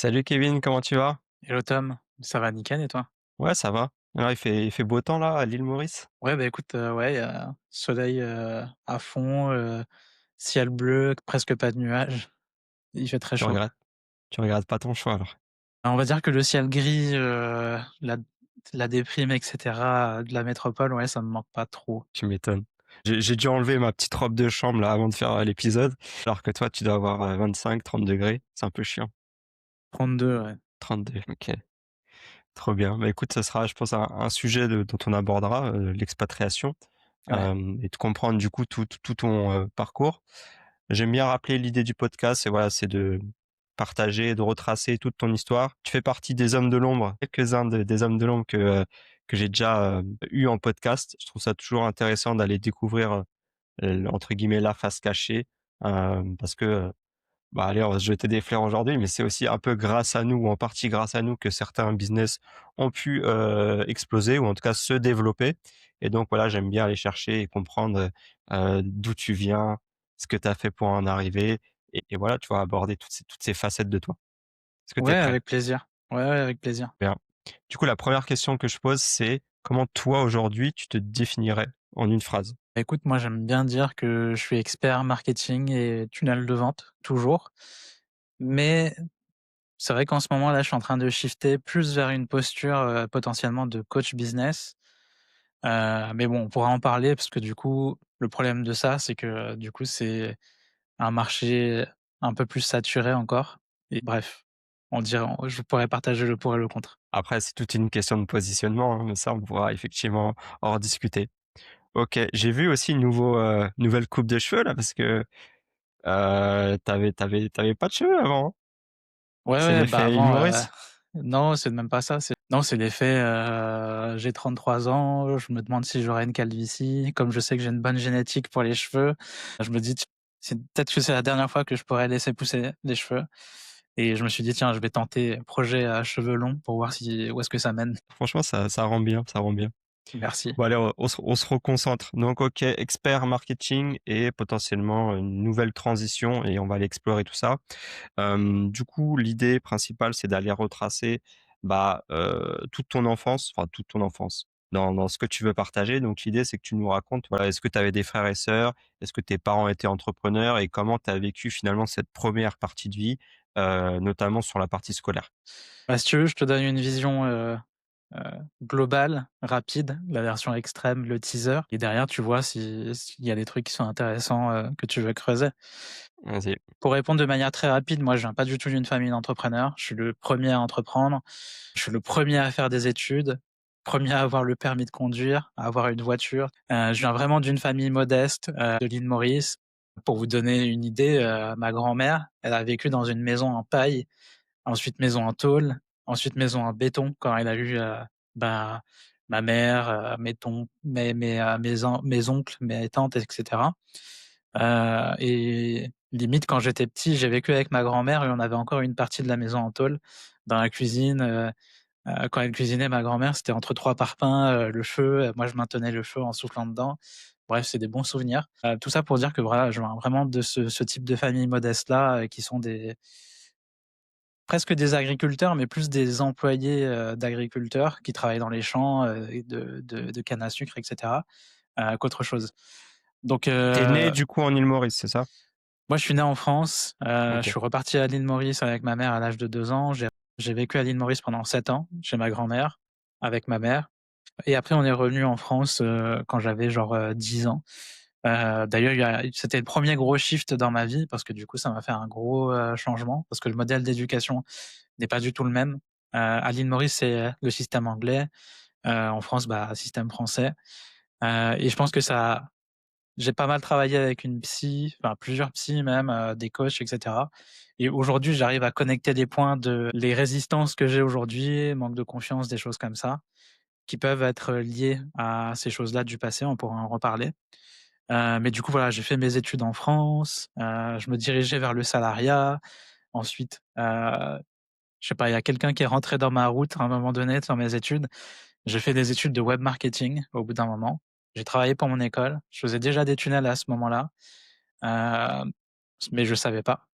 Salut Kevin, comment tu vas? Hello Tom, ça va nickel et toi? Ouais, ça va. Alors, il fait beau temps là à l'île Maurice? Ouais, bah, écoute, ouais, soleil, à fond, ciel bleu, presque pas de nuages. Il fait très Tu chaud. regrettes? Tu regrettes pas ton choix alors? On va dire que le ciel gris, la déprime et cetera, de la métropole, ouais, ça me manque pas trop. Tu m'étonnes. J'ai dû enlever ma petite robe de chambre là avant de faire l'épisode, alors que toi tu dois avoir 25-30 degrés. C'est un peu chiant. 32, ouais. 32, ok. Trop bien. Bah écoute, ça sera, je pense, un sujet dont on abordera l'expatriation Ouais, et de comprendre du coup tout ton parcours. J'aime bien rappeler l'idée du podcast, et voilà, c'est de partager, de retracer toute ton histoire. Tu fais partie des hommes de l'ombre, quelques-uns des hommes de l'ombre que j'ai déjà eu en podcast. Je trouve ça toujours intéressant d'aller découvrir entre guillemets la face cachée, parce que bah allez, on va se jeter des fleurs aujourd'hui, mais c'est aussi un peu grâce à nous, ou en partie grâce à nous, que certains business ont pu exploser, ou en tout cas se développer. Et donc voilà, j'aime bien aller chercher et comprendre d'où tu viens, ce que tu as fait pour en arriver, et voilà, tu vas aborder toutes ces facettes de toi. Est-ce que tu ouais, es prêt? avec plaisir. Ouais, ouais, avec plaisir. Bien. Du coup, la première question que je pose, c'est comment toi aujourd'hui tu te définirais en une phrase? Bah, écoute, moi, j'aime bien dire que je suis expert marketing et tunnel de vente, toujours. Mais c'est vrai qu'en ce moment là, je suis en train de shifter plus vers une posture, potentiellement de coach business. Mais bon, on pourra en parler parce que du coup, le problème de ça, c'est que, du coup, c'est un marché un peu plus saturé encore et bref, je pourrais partager le pour et le contre. Après, c'est toute une question de positionnement, hein, mais ça, on pourra effectivement en rediscuter. OK, j'ai vu aussi nouvelle coupe de cheveux là, parce que t'avais pas de cheveux avant, hein? Ouais, C'est ouais, bah, l'effet île avant, Maurice? non, c'est même pas ça, c'est l'effet, j'ai 33 ans, je me demande si j'aurai une calvitie. Comme je sais que j'ai une bonne génétique pour les cheveux, je me dis: C'est peut-être que c'est la dernière fois que je pourrais laisser pousser les cheveux» et je me suis dit: «Tiens, je vais tenter projet à cheveux longs pour voir si où est-ce que ça mène». Franchement, ça rend bien, ça rend bien. Merci. Bon allez, on se reconcentre. Donc OK, expert marketing et potentiellement une nouvelle transition, et on va aller explorer tout ça. Du coup, l'idée principale, c'est d'aller retracer, bah, toute ton enfance dans ce que tu veux partager. Donc l'idée, c'est que tu nous racontes, voilà, est-ce que tu avais des frères et sœurs? Est-ce que tes parents étaient entrepreneurs? Et comment tu as vécu finalement cette première partie de vie, notamment sur la partie scolaire? Bah, si tu veux, je te donne une vision, heu, globale, rapide, la version extrême, le teaser et derrière tu vois s'il y a des trucs qui sont intéressants, que tu veux creuser. Vas-y. Pour répondre de manière très rapide, moi je viens pas du tout d'une famille d'entrepreneurs. Je suis le premier à entreprendre, je suis le premier à faire des études, premier à avoir le permis de conduire, à avoir une voiture. Je viens vraiment d'une famille modeste, de l'île Maurice. Pour vous donner une idée, ma grand-mère, elle a vécu dans une maison en paille, ensuite maison en tôle, ensuite maison en béton quand elle a eu, bah, ma mère, mes oncles, mes tantes et cetera. Et limite quand j'étais petit, j'ai vécu avec ma grand-mère et on avait encore une partie de la maison en tôle dans la cuisine, quand elle cuisinait ma grand-mère, c'était entre 3 parpaings, le feu, moi je maintenais le feu en soufflant dedans. Bref, c'est des bons souvenirs. Tout ça pour dire que voilà, je viens vraiment de ce type de famille modeste-là, qui sont des presque des agriculteurs, mais plus des employés, d'agriculteurs qui travaillent dans les champs, et de canne à sucre et cetera, qu'autre chose. Donc Tu né du coup en île Maurice, c'est ça? moi je suis né en France, je OK. suis reparti à l'île Maurice avec ma mère à l'âge de 2 ans. J'ai vécu à l'île Maurice pendant 7 ans chez ma grand-mère, avec ma mère et après on est revenu en France, quand j'avais genre, 10 ans. D'ailleurs c'était le premier gros shift dans ma vie parce que du coup ça m'a fait un gros, changement parce que le modèle d'éducation n'est pas du tout le même. À l'île Maurice, c'est le système anglais, en France, bah, système français, et je pense que ça j'ai pas mal travaillé avec une psy, enfin plusieurs psys même, des coachs et cetera et aujourd'hui, j'arrive à connecter les points de les résistances que j'ai aujourd'hui, manque de confiance, des choses comme ça, qui peuvent être liées à ces choses-là du passé, on pourra en reparler. Mais du coup, voilà, j'ai fait mes études en France, je me dirigeais vers le salariat. Ensuite, je sais pas, il y a quelqu'un qui est rentré dans ma route à un moment donné dans mes études. J'ai fait des études de web marketing au bout d'un moment. J'ai travaillé pour mon école. Je faisais déjà des tunnels à ce moment-là, mais je savais pas.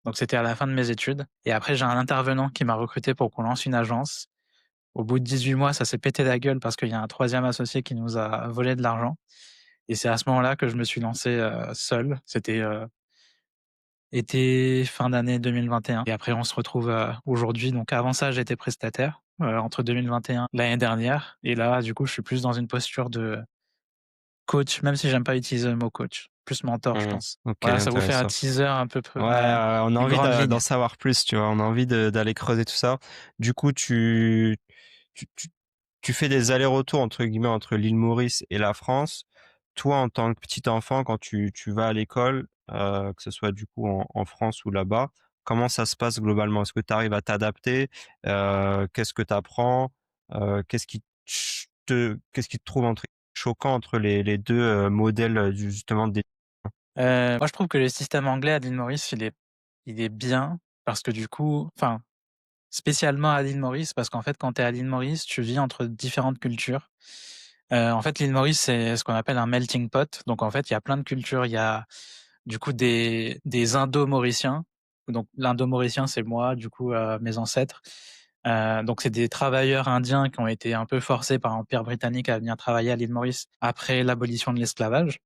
Donc c'était à la fin de mes études et après j'ai un intervenant qui m'a recruté pour qu'on lance une agence. Au bout de 18 mois, ça s'est pété la gueule parce qu'il y a un troisième associé qui nous a volé de l'argent et c'est à ce moment-là que je me suis lancé, seul. C'était, été fin d'année 2021 et après on se retrouve, aujourd'hui. Donc avant ça, j'étais prestataire, entre 2021 l'année dernière et là, du coup, je suis plus dans une posture de coach, même si j'aime pas utiliser le mot coach, plus mentor, je Mmh. pense. OK, Voilà, ça vous fait un intéressant. teaser un peu Ouais, on a les envie grandes d'en lignes. savoir plus, tu vois? On a envie d'aller creuser tout ça. Du coup, tu tu tu fais des allers-retours entre guillemets entre l'île Maurice et la France. Toi, en tant que petit enfant, quand tu vas à l'école, que ce soit du coup en France ou là-bas, comment ça se passe globalement? Est-ce que tu arrives à t'adapter? Qu'est-ce que tu apprends? Qu'est-ce qui te trouve entre choquant entre les 2 modèles, du justement des Moi, je trouve que le système anglais à l'île Maurice, il est bien parce que du coup enfin, spécialement à l'île Maurice, parce qu'en fait, quand tu es à l'île Maurice, tu vis entre différentes cultures. En fait, l'île Maurice, c'est ce qu'on appelle un melting pot. Donc en fait, il y a plein de cultures. Il y a du coup des Indo-Mauriciens. Donc l'Indo-Mauricien, c'est moi, du coup, mes ancêtres. Donc c'est des travailleurs indiens qui ont été un peu forcés par l'Empire britannique à venir travailler à l'île Maurice après l'abolition de l'esclavage.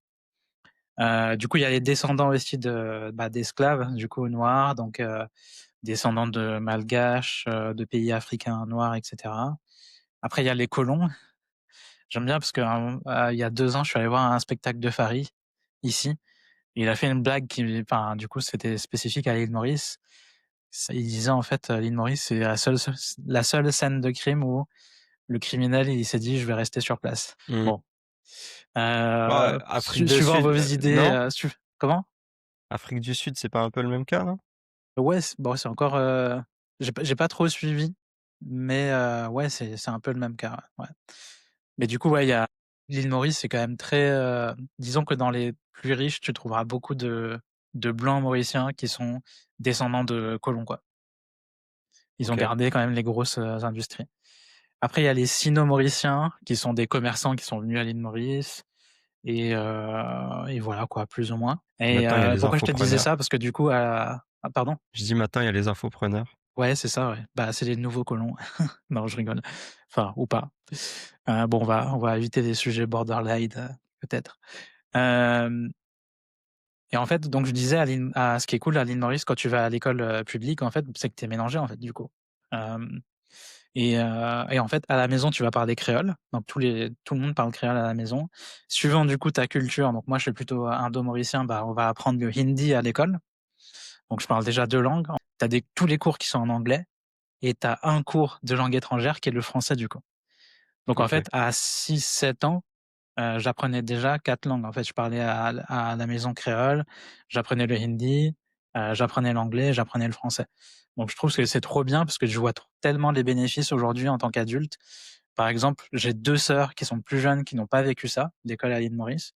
Du coup, il y a les descendants aussi d'esclaves, du coup, noirs, donc descendants de malgaches, de pays africains noirs et cetera. Après, il y a les colons. J'aime bien parce que, il y a 2 ans, je suis allé voir un spectacle de Fary, ici. Il a fait une blague qui enfin, du coup, c'était spécifique à l'île Maurice. Il disait, en fait, l'île Maurice, c'est la seule scène de crime où le criminel, il s'est dit: «Je vais rester sur place». mmh. Bon, Ouais, Afrique du suivant Sud, vos idées, non? comment? Afrique du Sud, c'est pas un peu le même cas, non? Ouais, bon, c'est encore, j'ai pas trop suivi, mais ouais, c'est un peu le même cas, ouais, ouais. Mais du coup, ouais, il y a l'île Maurice, c'est quand même très, disons que dans les plus riches, tu trouveras beaucoup de blancs mauriciens qui sont descendants de colons, quoi. Ils ont OK. gardé quand même les grosses, industries. Après, il y a les Sino-Mauriciens qui sont des commerçants qui sont venus à l'île Maurice et voilà quoi, plus ou moins et Maintenant, il y a les pourquoi je te disais infopreneurs. ça? Parce que du coup, pardon? Je dis maintenant, il y a les infopreneurs. Ouais, c'est ça, ouais. Bah, c'est les nouveaux colons. Non, je rigole. Enfin, ou pas. Bon, on va éviter les sujets borderline, peut-être. Hem Et en fait, donc je disais ce qui est cool à l'île Maurice quand tu vas à l'école, publique, en fait, c'est que tu es mélangé, en fait, du coup. Hem et en fait, à la maison, tu vas parler créole, donc tout le monde parle créole à la maison. Suivant, du coup, ta culture, donc moi, je suis plutôt indo-mauricien, bah, on va apprendre le hindi à l'école, donc je parle déjà 2 langues. Tu as tous les cours qui sont en anglais et tu as un cours de langue étrangère qui est le français, du coup. Donc en OK. fait, à 6, 7 ans, j'apprenais déjà 4 langues. En fait, je parlais à la maison créole, j'apprenais le hindi, j'apprenais l'anglais, j'apprenais le français. Donc je trouve que c'est trop bien parce que je vois tellement les bénéfices aujourd'hui en tant qu'adulte. Par exemple, j'ai 2 sœurs qui sont plus jeunes, qui n'ont pas vécu ça, l'école à l'île Maurice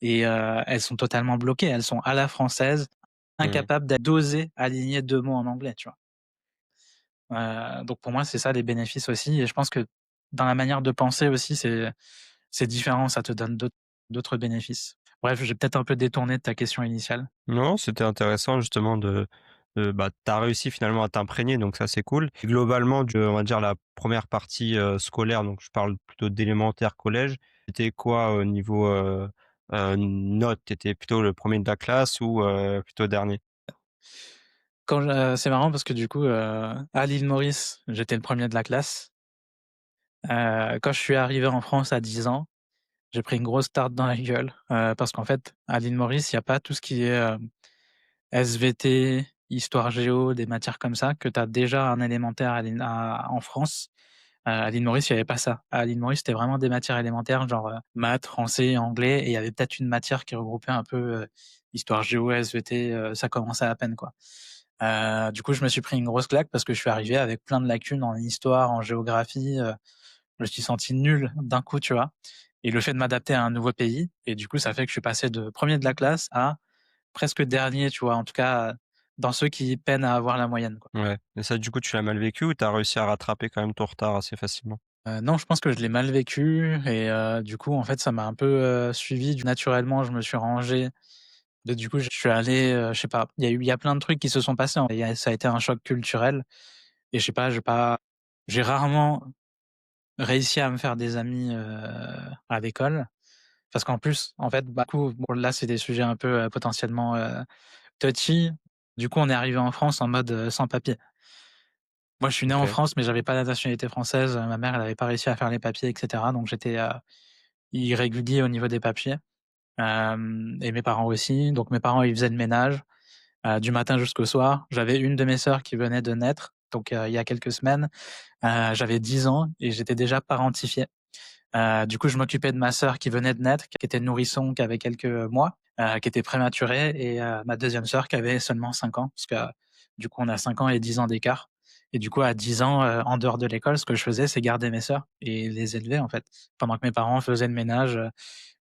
et elles sont totalement bloquées. Elles sont à la française, Mmh. incapables d'oser aligner 2 mots en anglais, tu vois? Donc pour moi, c'est ça les bénéfices aussi et je pense que dans la manière de penser aussi, c'est différent, ça te donne d'autres bénéfices. Bref, j'ai peut-être un peu détourné de ta question initiale. Non, c'était intéressant justement bah, tu as réussi finalement à t'imprégner, donc ça, c'est cool. Et globalement, on va dire la première partie, scolaire, donc je parle plutôt d'élémentaire, collège. C'était quoi au niveau, notes? Tu étais plutôt le premier de la classe ou, plutôt dernier? C'est marrant parce que du coup, à l'île Maurice, j'étais le premier de la classe. Quand je suis arrivé en France à 10 ans, j'ai pris une grosse tarte dans la gueule, parce qu'en fait, à l'île Maurice, il y a pas tout ce qui est, SVT, histoire géo, des matières comme ça, que tu as déjà en élémentaire en France. À l'île Maurice, il y avait pas ça. À l'île Maurice, c'était vraiment des matières élémentaires, genre, maths, français, anglais et il y avait peut-être une matière qui regroupait un peu, histoire géo, SVT, ça commençait à peine, quoi. Du coup, je me suis pris une grosse claque parce que je suis arrivé avec plein de lacunes en histoire, en géographie, je me suis senti nul d'un coup, tu vois? Et le fait de m'adapter à un nouveau pays et du coup, ça fait que je suis passé de premier de la classe à presque dernier, tu vois? En tout cas, dans ceux qui peinent à avoir la moyenne, quoi. Ouais, et ça, du coup, tu l'as mal vécu ou tu as réussi à rattraper quand même ton retard assez facilement? Non, je pense que je l'ai mal vécu et du coup, en fait, ça m'a un peu, suivi. Du naturellement, je me suis rangé Du coup, je suis allé, je sais pas, il y a plein de trucs qui se sont passés, hein. Ça a été un choc culturel et je sais pas, j'ai rarement réussi à me faire des amis, à l'école. Parce qu'en plus, en fait, bah, du coup, bon là, c'est des sujets un peu, potentiellement, touchy. Du coup, on est arrivé en France en mode, sans papiers. Moi, je suis né en OK. France, mais j'avais pas la nationalité française. Ma mère, elle avait pas réussi à faire les papiers et cetera, donc j'étais, irrégulier au niveau des papiers. Et mes parents aussi. Donc mes parents, ils faisaient le ménage, du matin jusqu'au soir. J'avais une de mes sœurs qui venait de naître, donc il y a quelques semaines. J'avais 10 ans et j'étais déjà parentifié. Du coup, je m'occupais de ma sœur qui venait de naître, qui était nourrisson, qui avait quelques mois, qui était prématurée et ma deuxième sœur qui avait seulement 5 ans parce que, du coup, on a 5 ans et 10 ans d'écart et du coup, à 10 ans, en dehors de l'école, ce que je faisais, c'est garder mes sœurs et les élever, en fait, pendant que mes parents faisaient le ménage,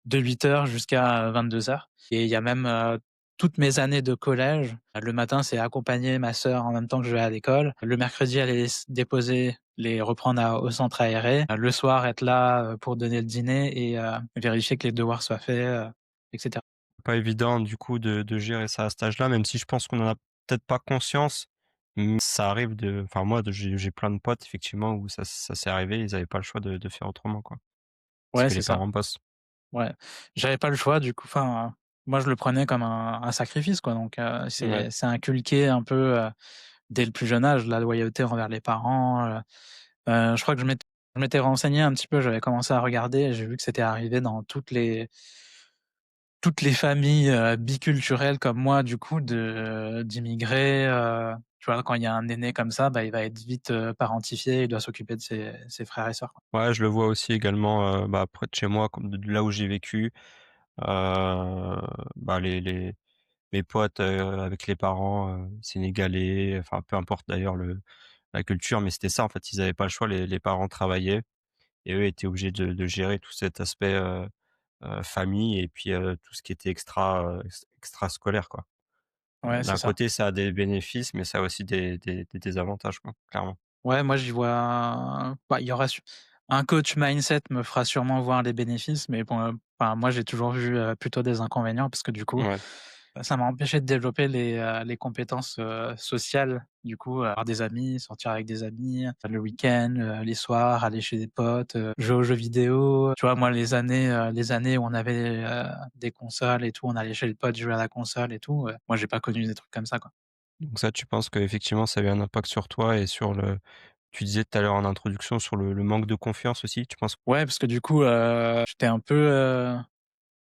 de 8 heures jusqu'à 22 heures. Et il y a même, toutes mes années de collège, le matin, c'est accompagner ma sœur en même temps que je vais à l'école. Le mercredi, aller déposer, les reprendre au centre aéré. Le soir, être là, pour donner le dîner et vérifier que les devoirs soient faits, et cetera. Pas évident du coup de gérer ça à cet âge-là, même si je pense qu'on en a peut-être pas conscience, mais ça arrive enfin moi j'ai plein de potes effectivement où ça s'est arrivé, ils avaient pas le choix de faire autrement quoi. Parce Ouais, que c'est les ça. parents bossent. Ouais. J'avais pas le choix du coup, enfin, moi je le prenais comme un sacrifice quoi, donc Ouais. c'est inculqué un peu, dès le plus jeune âge, la loyauté envers les parents. Je crois que je m'étais renseigné un petit peu, j'avais commencé à regarder et j'ai vu que c'était arrivé dans toutes les familles, biculturelles comme moi du coup d'immigrés, tu vois? Quand il y a un aîné comme ça, bah, il va être vite, parentifié, il doit s'occuper de ses frères et sœurs, quoi. Ouais, je le vois aussi également, bah, près de chez moi, comme de là où j'ai vécu, bah, les mes potes, avec les parents, sénégalais, enfin peu importe d'ailleurs la culture, mais c'était ça en fait, ils avaient pas le choix, les parents travaillaient et eux étaient obligés de gérer tout cet aspect, famille et puis, tout ce qui était extrascolaire quoi. Ouais, c'est D'un ça. côté, ça a des bénéfices, mais ça a aussi des désavantages quoi, clairement. Ouais, moi j'y vois bah, il y aura su un coach mindset me fera sûrement voir les bénéfices, mais bon, enfin moi j'ai toujours vu, plutôt des inconvénients parce que du coup, Ouais. ça m'a empêché de développer les compétences, sociales. Du coup, avoir des amis, sortir avec des amis, le week-end, les soirs, aller chez des potes, jouer aux jeux vidéo. Tu vois, moi les années où on avait, des consoles et tout, on allait chez le pote jouer à la console et tout, moi j'ai pas connu des trucs comme ça, quoi. Donc ça, tu penses qu'effectivement, ça a eu un impact sur toi et sur tu disais tout à l'heure en introduction sur le manque de confiance aussi, tu penses? Ouais, parce que du coup, j'étais un peu,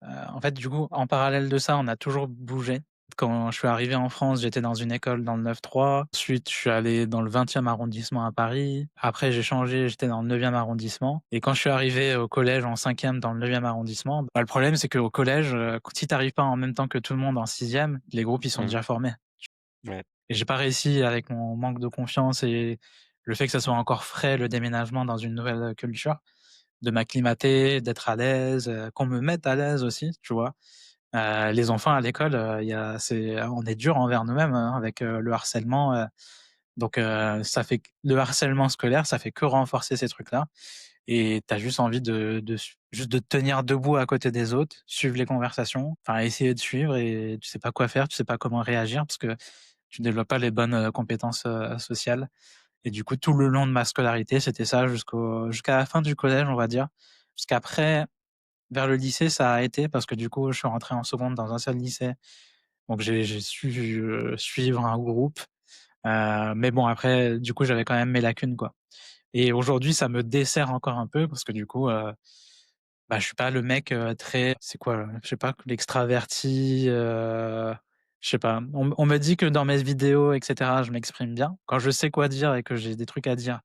en fait, du coup, en parallèle de ça, on a toujours bougé. Quand je suis arrivé en France, j'étais dans une école dans le 9-3. Ensuite, je suis allé dans le 20e arrondissement à Paris. Après, j'ai changé, j'étais dans le 9e arrondissement. Et quand je suis arrivé au collège en 5e dans le 9e arrondissement, bah, le problème, c'est qu'au collège, si tu arrives pas en même temps que tout le monde en 6e, les groupes, ils sont Mmh. déjà formés. Ouais. Et j'ai pas réussi avec mon manque de confiance et le fait que ça soit encore frais, le déménagement dans une nouvelle culture, de m'acclimater, d'être à l'aise, qu'on me mette à l'aise aussi, tu vois? Les enfants à l'école, il y a c'est on est dur envers nous-mêmes, hein, avec, le harcèlement, donc ça fait q le harcèlement scolaire, ça fait que renforcer ces trucs-là et tu as juste envie juste de te tenir debout à côté des autres, suivre les conversations, enfin essayer de suivre et tu sais pas quoi faire, tu sais pas comment réagir parce que tu développes pas les bonnes, compétences, sociales et du coup tout le long de ma scolarité, c'était ça jusqu'à la fin du collège, on va dire. Jusqu'après, vers le lycée, ça a été parce que du coup, je suis rentré en seconde dans un seul lycée, donc j'ai su, suivre un groupe, mais bon après, du coup, j'avais quand même mes lacunes, quoi et aujourd'hui, ça me dessert encore un peu parce que du coup, bah, je suis pas le mec, très c'est quoi, je sais pas, l'extraverti, je sais pas. On me dit que dans mes vidéos et cetera, je m'exprime bien. Quand je sais quoi dire et que j'ai des trucs à dire,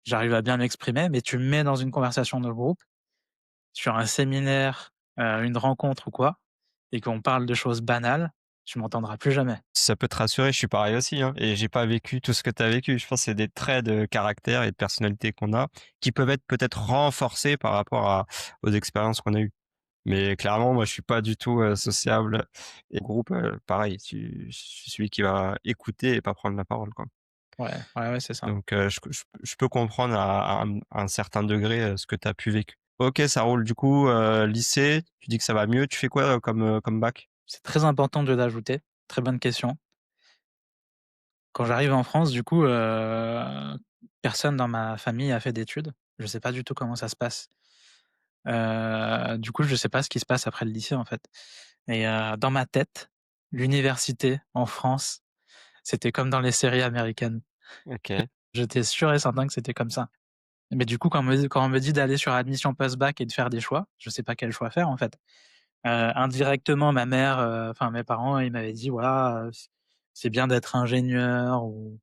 j'arrive à bien m'exprimer, mais tu me mets dans une conversation de groupe, sur un séminaire, une rencontre ou quoi et qu'on parle de choses banales, tu m'entendras plus jamais. Si ça peut te rassurer, je suis pareil aussi, hein, et j'ai pas vécu tout ce que tu as vécu. Je pense que c'est des traits de caractère et de personnalité qu'on a, qui peuvent être peut-être renforcés par rapport aux expériences qu'on a eues. Mais clairement, moi, je suis pas du tout, sociable et groupe, pareil, je suis celui qui va écouter et pas prendre la parole, quoi. Ouais, ouais, ouais, c'est ça. Donc, je peux comprendre à un certain degré, ce que tu as pu vécu. OK, ça roule. Du coup, lycée, tu dis que ça va mieux. Tu fais quoi, comme bac? c'est très important de l'ajouter. Très bonne question. Quand j'arrive en France, du coup, personne dans ma famille a fait d'études. Je sais pas du tout comment ça se passe. Du coup, je sais pas ce qui se passe après le lycée, en fait. Et dans ma tête, l'université en France, c'était comme dans les séries américaines. OK. J'étais sûr et certain que c'était comme ça. Mais du coup, quand on me dit d'aller sur admission post-bac et de faire des choix, je sais pas quel choix faire, en fait. Indirectement, ma mère, enfin mes parents, ils m'avaient dit: «Voilà, c'est bien d'être ingénieur ou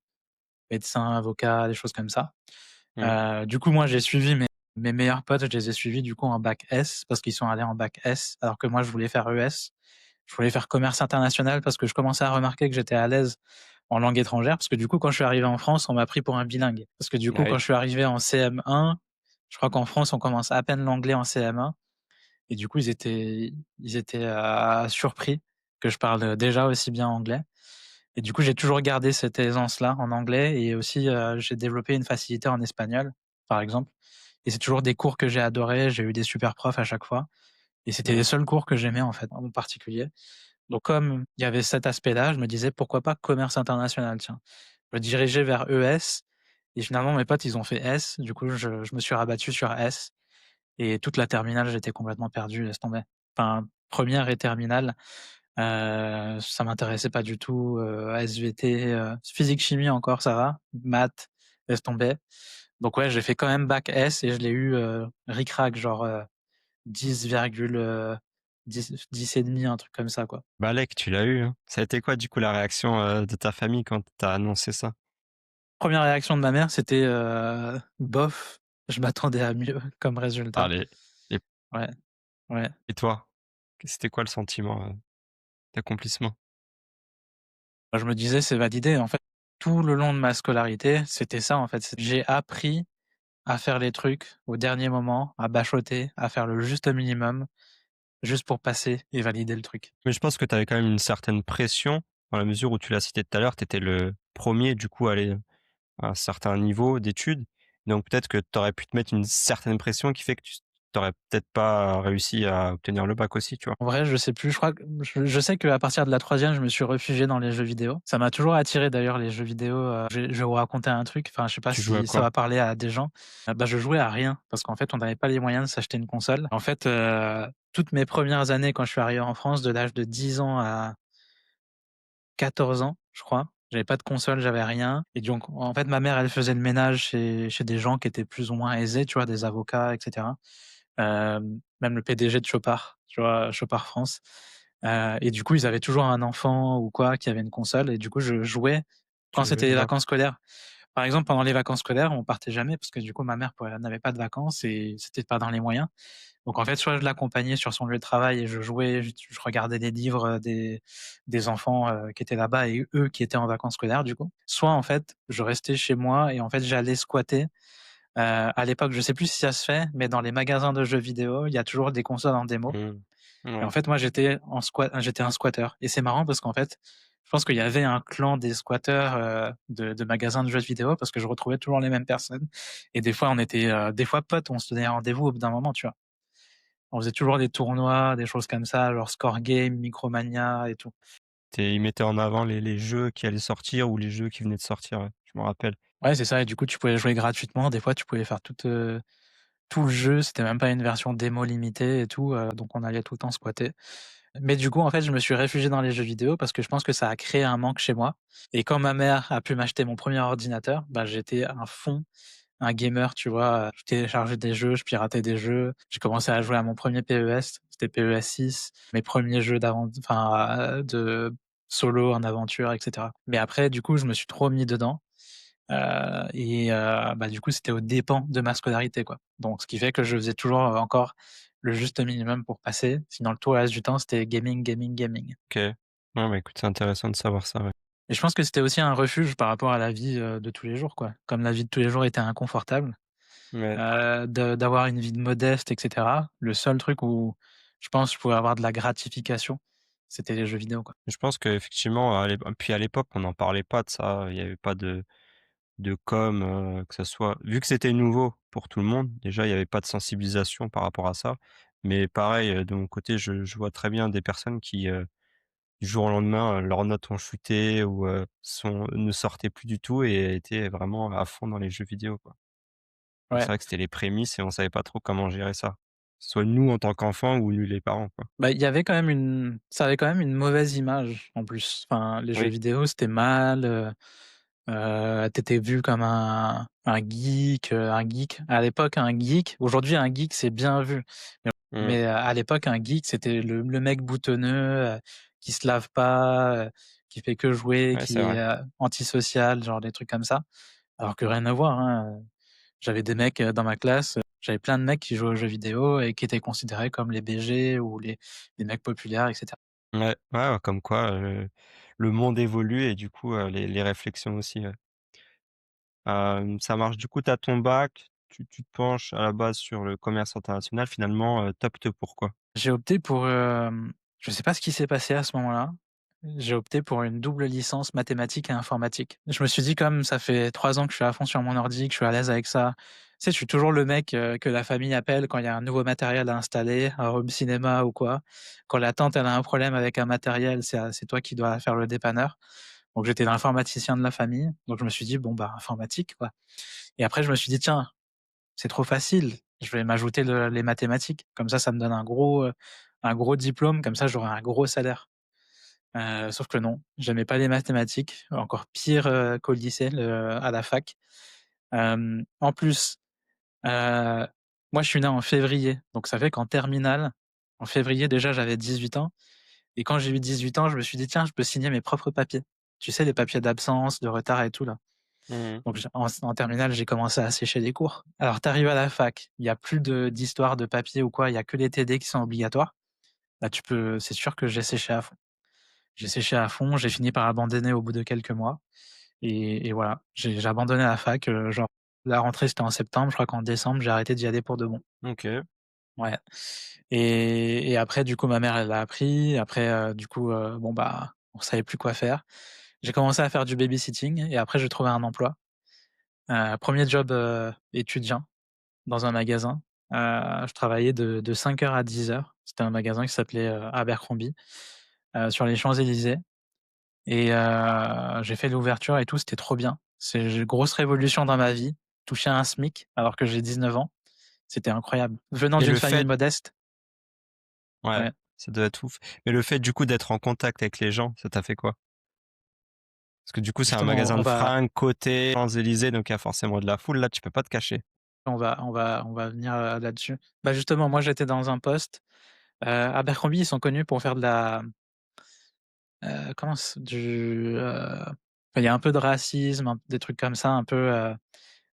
médecin, avocat», des choses comme ça. Mmh. Du coup, moi, j'ai suivi mes meilleurs potes, je les ai suivis du coup en bac S parce qu'ils sont allés en bac S alors que moi je voulais faire ES. Je voulais faire commerce international parce que je commençais à remarquer que j'étais à l'aise en langue étrangère parce que du coup, quand je suis arrivé en France, on m'a pris pour un bilingue. Parce que du Ah coup, quand oui. je suis arrivé en CM1, je crois qu'en France, on commence à peine l'anglais en CM1 et du coup, ils étaient surpris que je parle déjà aussi bien anglais et du coup, j'ai toujours gardé cette aisance-là en anglais et aussi, j'ai développé une facilité en espagnol, par exemple et c'est toujours des cours que j'ai adorés. J'ai eu des super profs à chaque fois et c'était les Mmh. seuls cours que j'aimais, en fait, en particulier. Donc comme il y avait cet aspect-là, je me disais: «Pourquoi pas commerce international, tiens?» Je me dirigeais vers ES et finalement mes potes, ils ont fait S. Du coup, je me suis rabattu sur S et toute la terminale, j'étais complètement perdu, laisse tomber. Enfin, première et terminale, ça m'intéressait pas du tout, SVT, physique-chimie encore ça va, maths, laisse tomber. Donc ouais, j'ai fait quand même bac S et je l'ai eu, ric-rac genre, 10 et demi, un truc comme ça, quoi. Balèque, tu l'as eu, hein. Ça a été quoi du coup la réaction, de ta famille quand tu as annoncé ça? Première réaction de ma mère, c'était, bof, je m'attendais à mieux comme résultat. Allez. Et Ouais, ouais. et toi? C'était quoi le sentiment, d'accomplissement? Moi, je me disais: «C'est validé». En fait, tout le long de ma scolarité, c'était ça, en fait. J'ai appris à faire les trucs au dernier moment, à bachoter, à faire le juste minimum, juste pour passer et valider le truc. Mais je pense que tu avais quand même une certaine pression, dans la mesure où tu l'as cité tout à l'heure, tu étais le premier du coup à aller à un certain niveau d'études. Donc peut-être que tu aurais pu te mettre une certaine pression qui fait que tu aurais peut-être pas réussi à obtenir le bac aussi, tu vois? En vrai, je sais plus, je crois que je sais qu'à partir de la troisième, je me suis réfugié dans les jeux vidéo. Ça m'a toujours attiré d'ailleurs les jeux vidéo, je vais vous raconter un truc, enfin je sais pas Tu jouais à si ça quoi? va parler à des gens. Bah, je jouais à rien parce qu'en fait, on n'avait pas les moyens de s'acheter une console. En fait, toutes mes premières années quand je suis arrivé en France, de l'âge de 10 ans à 14 ans, je crois, j'avais pas de console, j'avais rien et donc en fait, ma mère, elle faisait le ménage chez des gens qui étaient plus ou moins aisés, tu vois? Des avocats et cetera. Même le PDG de Chopard, tu vois? Chopard France, et du coup, ils avaient toujours un enfant ou quoi qui avait une console et du coup, je jouais Tu quand jouais c'était les dedans? vacances scolaires. Par exemple, pendant les vacances scolaires, on partait jamais parce que du coup, ma mère n'avait pas de vacances et c'était pas dans les moyens. Donc en fait, soit je l'accompagnais sur son lieu de travail et je jouais, je regardais des livres, des enfants, qui étaient là-bas et eux qui étaient en vacances scolaires du coup. Soit en fait, je restais chez moi et en fait, j'allais squatter. À l'époque, je sais plus si ça se fait, mais dans les magasins de jeux vidéo, il y a toujours des consoles en démo Mmh. et en Ouais. fait, moi, j'étais un squatteur et c'est marrant parce qu'en fait, je pense qu'il y avait un clan des squatteurs, de magasins de jeux vidéo parce que je retrouvais toujours les mêmes personnes et des fois, on était, des fois potes, on se donnait rendez-vous au bout d'un moment, tu vois? On faisait toujours des tournois, des choses comme ça, genre Score Game, Micromania et tout. Ils mettaient en avant les jeux qui allaient sortir ou les jeux qui venaient de sortir, ouais, je me rappelle. Ouais, c'est ça et du coup, tu pouvais jouer gratuitement. Des fois, tu pouvais faire tout le jeu, c'était même pas une version démo limitée et tout, donc on allait tout le temps squatter. Mais du coup, en fait, je me suis réfugié dans les jeux vidéo parce que je pense que ça a créé un manque chez moi et quand ma mère a pu m'acheter mon premier ordinateur, bah, j'étais à fond un gamer, tu vois? Je téléchargeais des jeux, je piratais des jeux. J'ai commencé à jouer à mon premier PES, c'était PES 6, mes premiers jeux de solo en aventure et cetera. Mais après, du coup, je me suis trop mis dedans, bah, du coup, c'était aux dépens de ma scolarité, quoi. Donc ce qui fait que je faisais toujours, encore le juste minimum pour passer, sinon tout le reste du temps, c'était gaming, gaming, gaming. OK. Ouais, bah, écoute, c'est intéressant de savoir ça, ouais. Et je pense que c'était aussi un refuge par rapport à la vie, de tous les jours, quoi. Comme la vie de tous les jours était inconfortable, Ouais. de d'avoir une vie de modeste et cetera, le seul truc où je pense je pouvais avoir de la gratification, c'était les jeux vidéo, quoi. Je pense qu'effectivement, à l'époque, on n'en parlait pas de ça, il y avait pas de com, que ça soit vu que c'était nouveau pour tout le monde, déjà, il y avait pas de sensibilisation par rapport à ça. Mais pareil, de mon côté, je vois très bien des personnes qui du jour au lendemain, leurs notes ont chuté ou, ne sortaient plus du tout et étaient vraiment à fond dans les jeux vidéo, quoi. Donc c'est Ouais. vrai que c'était les prémices et on savait pas trop comment gérer ça. Soit nous en tant qu'enfants ou les parents, quoi. Bah, il y avait quand même une ça avait quand même une mauvaise image en plus. Enfin, les jeux Oui. vidéo, c'était mal, tu vu comme un geek. À l'époque, un geek aujourd'hui, un geek, c'est bien vu. Mais Mmh. à l'époque, un geek, c'était le mec boutonneux, qui se lave pas, qui fait que jouer, Ouais, c'est qui est, vrai. antisocial, genre des trucs comme ça. Alors que rien à voir, hein, j'avais des mecs, dans ma classe, j'avais plein de mecs qui jouaient aux jeux vidéo et qui étaient considérés comme les BG ou les mecs populaires et cetera. Ouais, ouais, ouais, comme quoi, le monde évolue et du coup, les réflexions aussi, ouais. Ça marche. Du coup, tu as ton bac, tu te penches à la base sur le commerce international. Finalement, tu optes pour quoi? J'ai opté pour, je sais pas ce qui s'est passé à ce moment-là. J'ai opté pour une double licence mathématiques et informatique. Je me suis dit comme ça fait 3 ans que je suis à fond sur mon ordi, que je suis à l'aise avec ça. Tu sais, je suis toujours le mec, que la famille appelle quand il y a un nouveau matériel à installer, un home cinéma ou quoi. Quand la tante, elle a un problème avec un matériel, c'est toi qui dois faire le dépanneur. Donc j'étais l'informaticien de la famille, donc je me suis dit: «Bon, bah, informatique, quoi» et après je me suis dit: «Tiens, c'est trop facile, je vais m'ajouter les mathématiques. Comme ça me donne un gros diplôme, comme ça j'aurai un gros salaire». Sauf que non, j'aimais pas les mathématiques, encore pire, qu'au lycée, à la fac. En plus, heu, moi je suis né en février, donc ça fait qu'en terminale, en février déjà j'avais 18 ans et quand j'ai eu 18 ans, je me suis dit: «Tiens, je peux signer mes propres papiers». Tu sais les papiers d'absence, de retard et tout là? Mmh. Donc j en terminale, j'ai commencé à sécher les cours. Alors tu arrives à la fac, il y a plus d'histoire de papier ou quoi, il y a que les TD qui sont obligatoires. Là tu peux c'est sûr que j'ai séché à fond. J'ai séché à fond, j'ai fini par abandonner au bout de quelques mois et voilà, j'ai abandonné la fac, genre la rentrée c'était en septembre, je crois qu'en décembre, j'ai arrêté d'y aller pour de bon. OK. Ouais et après du coup ma mère elle l'a appris, après, du coup, bon bah, on savait plus quoi faire. J'ai commencé à faire du babysitting et après j'ai trouvé un emploi. 1er job, étudiant dans un magasin. Je travaillais de 5 heures à 10 heures. C'était un magasin qui s'appelait, Abercrombie, sur les Champs-Élysées et j'ai fait l'ouverture et tout, c'était trop bien. C'est une grosse révolution dans ma vie, toucher un SMIC alors que j'ai 19 ans, c'était incroyable. Venant Et d'une le famille fait modeste, ouais, ouais, ça doit être ouf. Mais le fait, du coup, d'être en contact avec les gens, ça t'a fait quoi? Parce que du coup, c'est un justement magasin on de va fringues côté Champs-Élysées, donc il y a forcément de la foule. Là, tu peux pas te cacher. on va venir, là-dessus. Bah, justement, moi j'étais dans un poste, Abercrombie, ils sont connus pour faire de la, comment c du, il y a un peu de racisme, des trucs comme ça, un peu,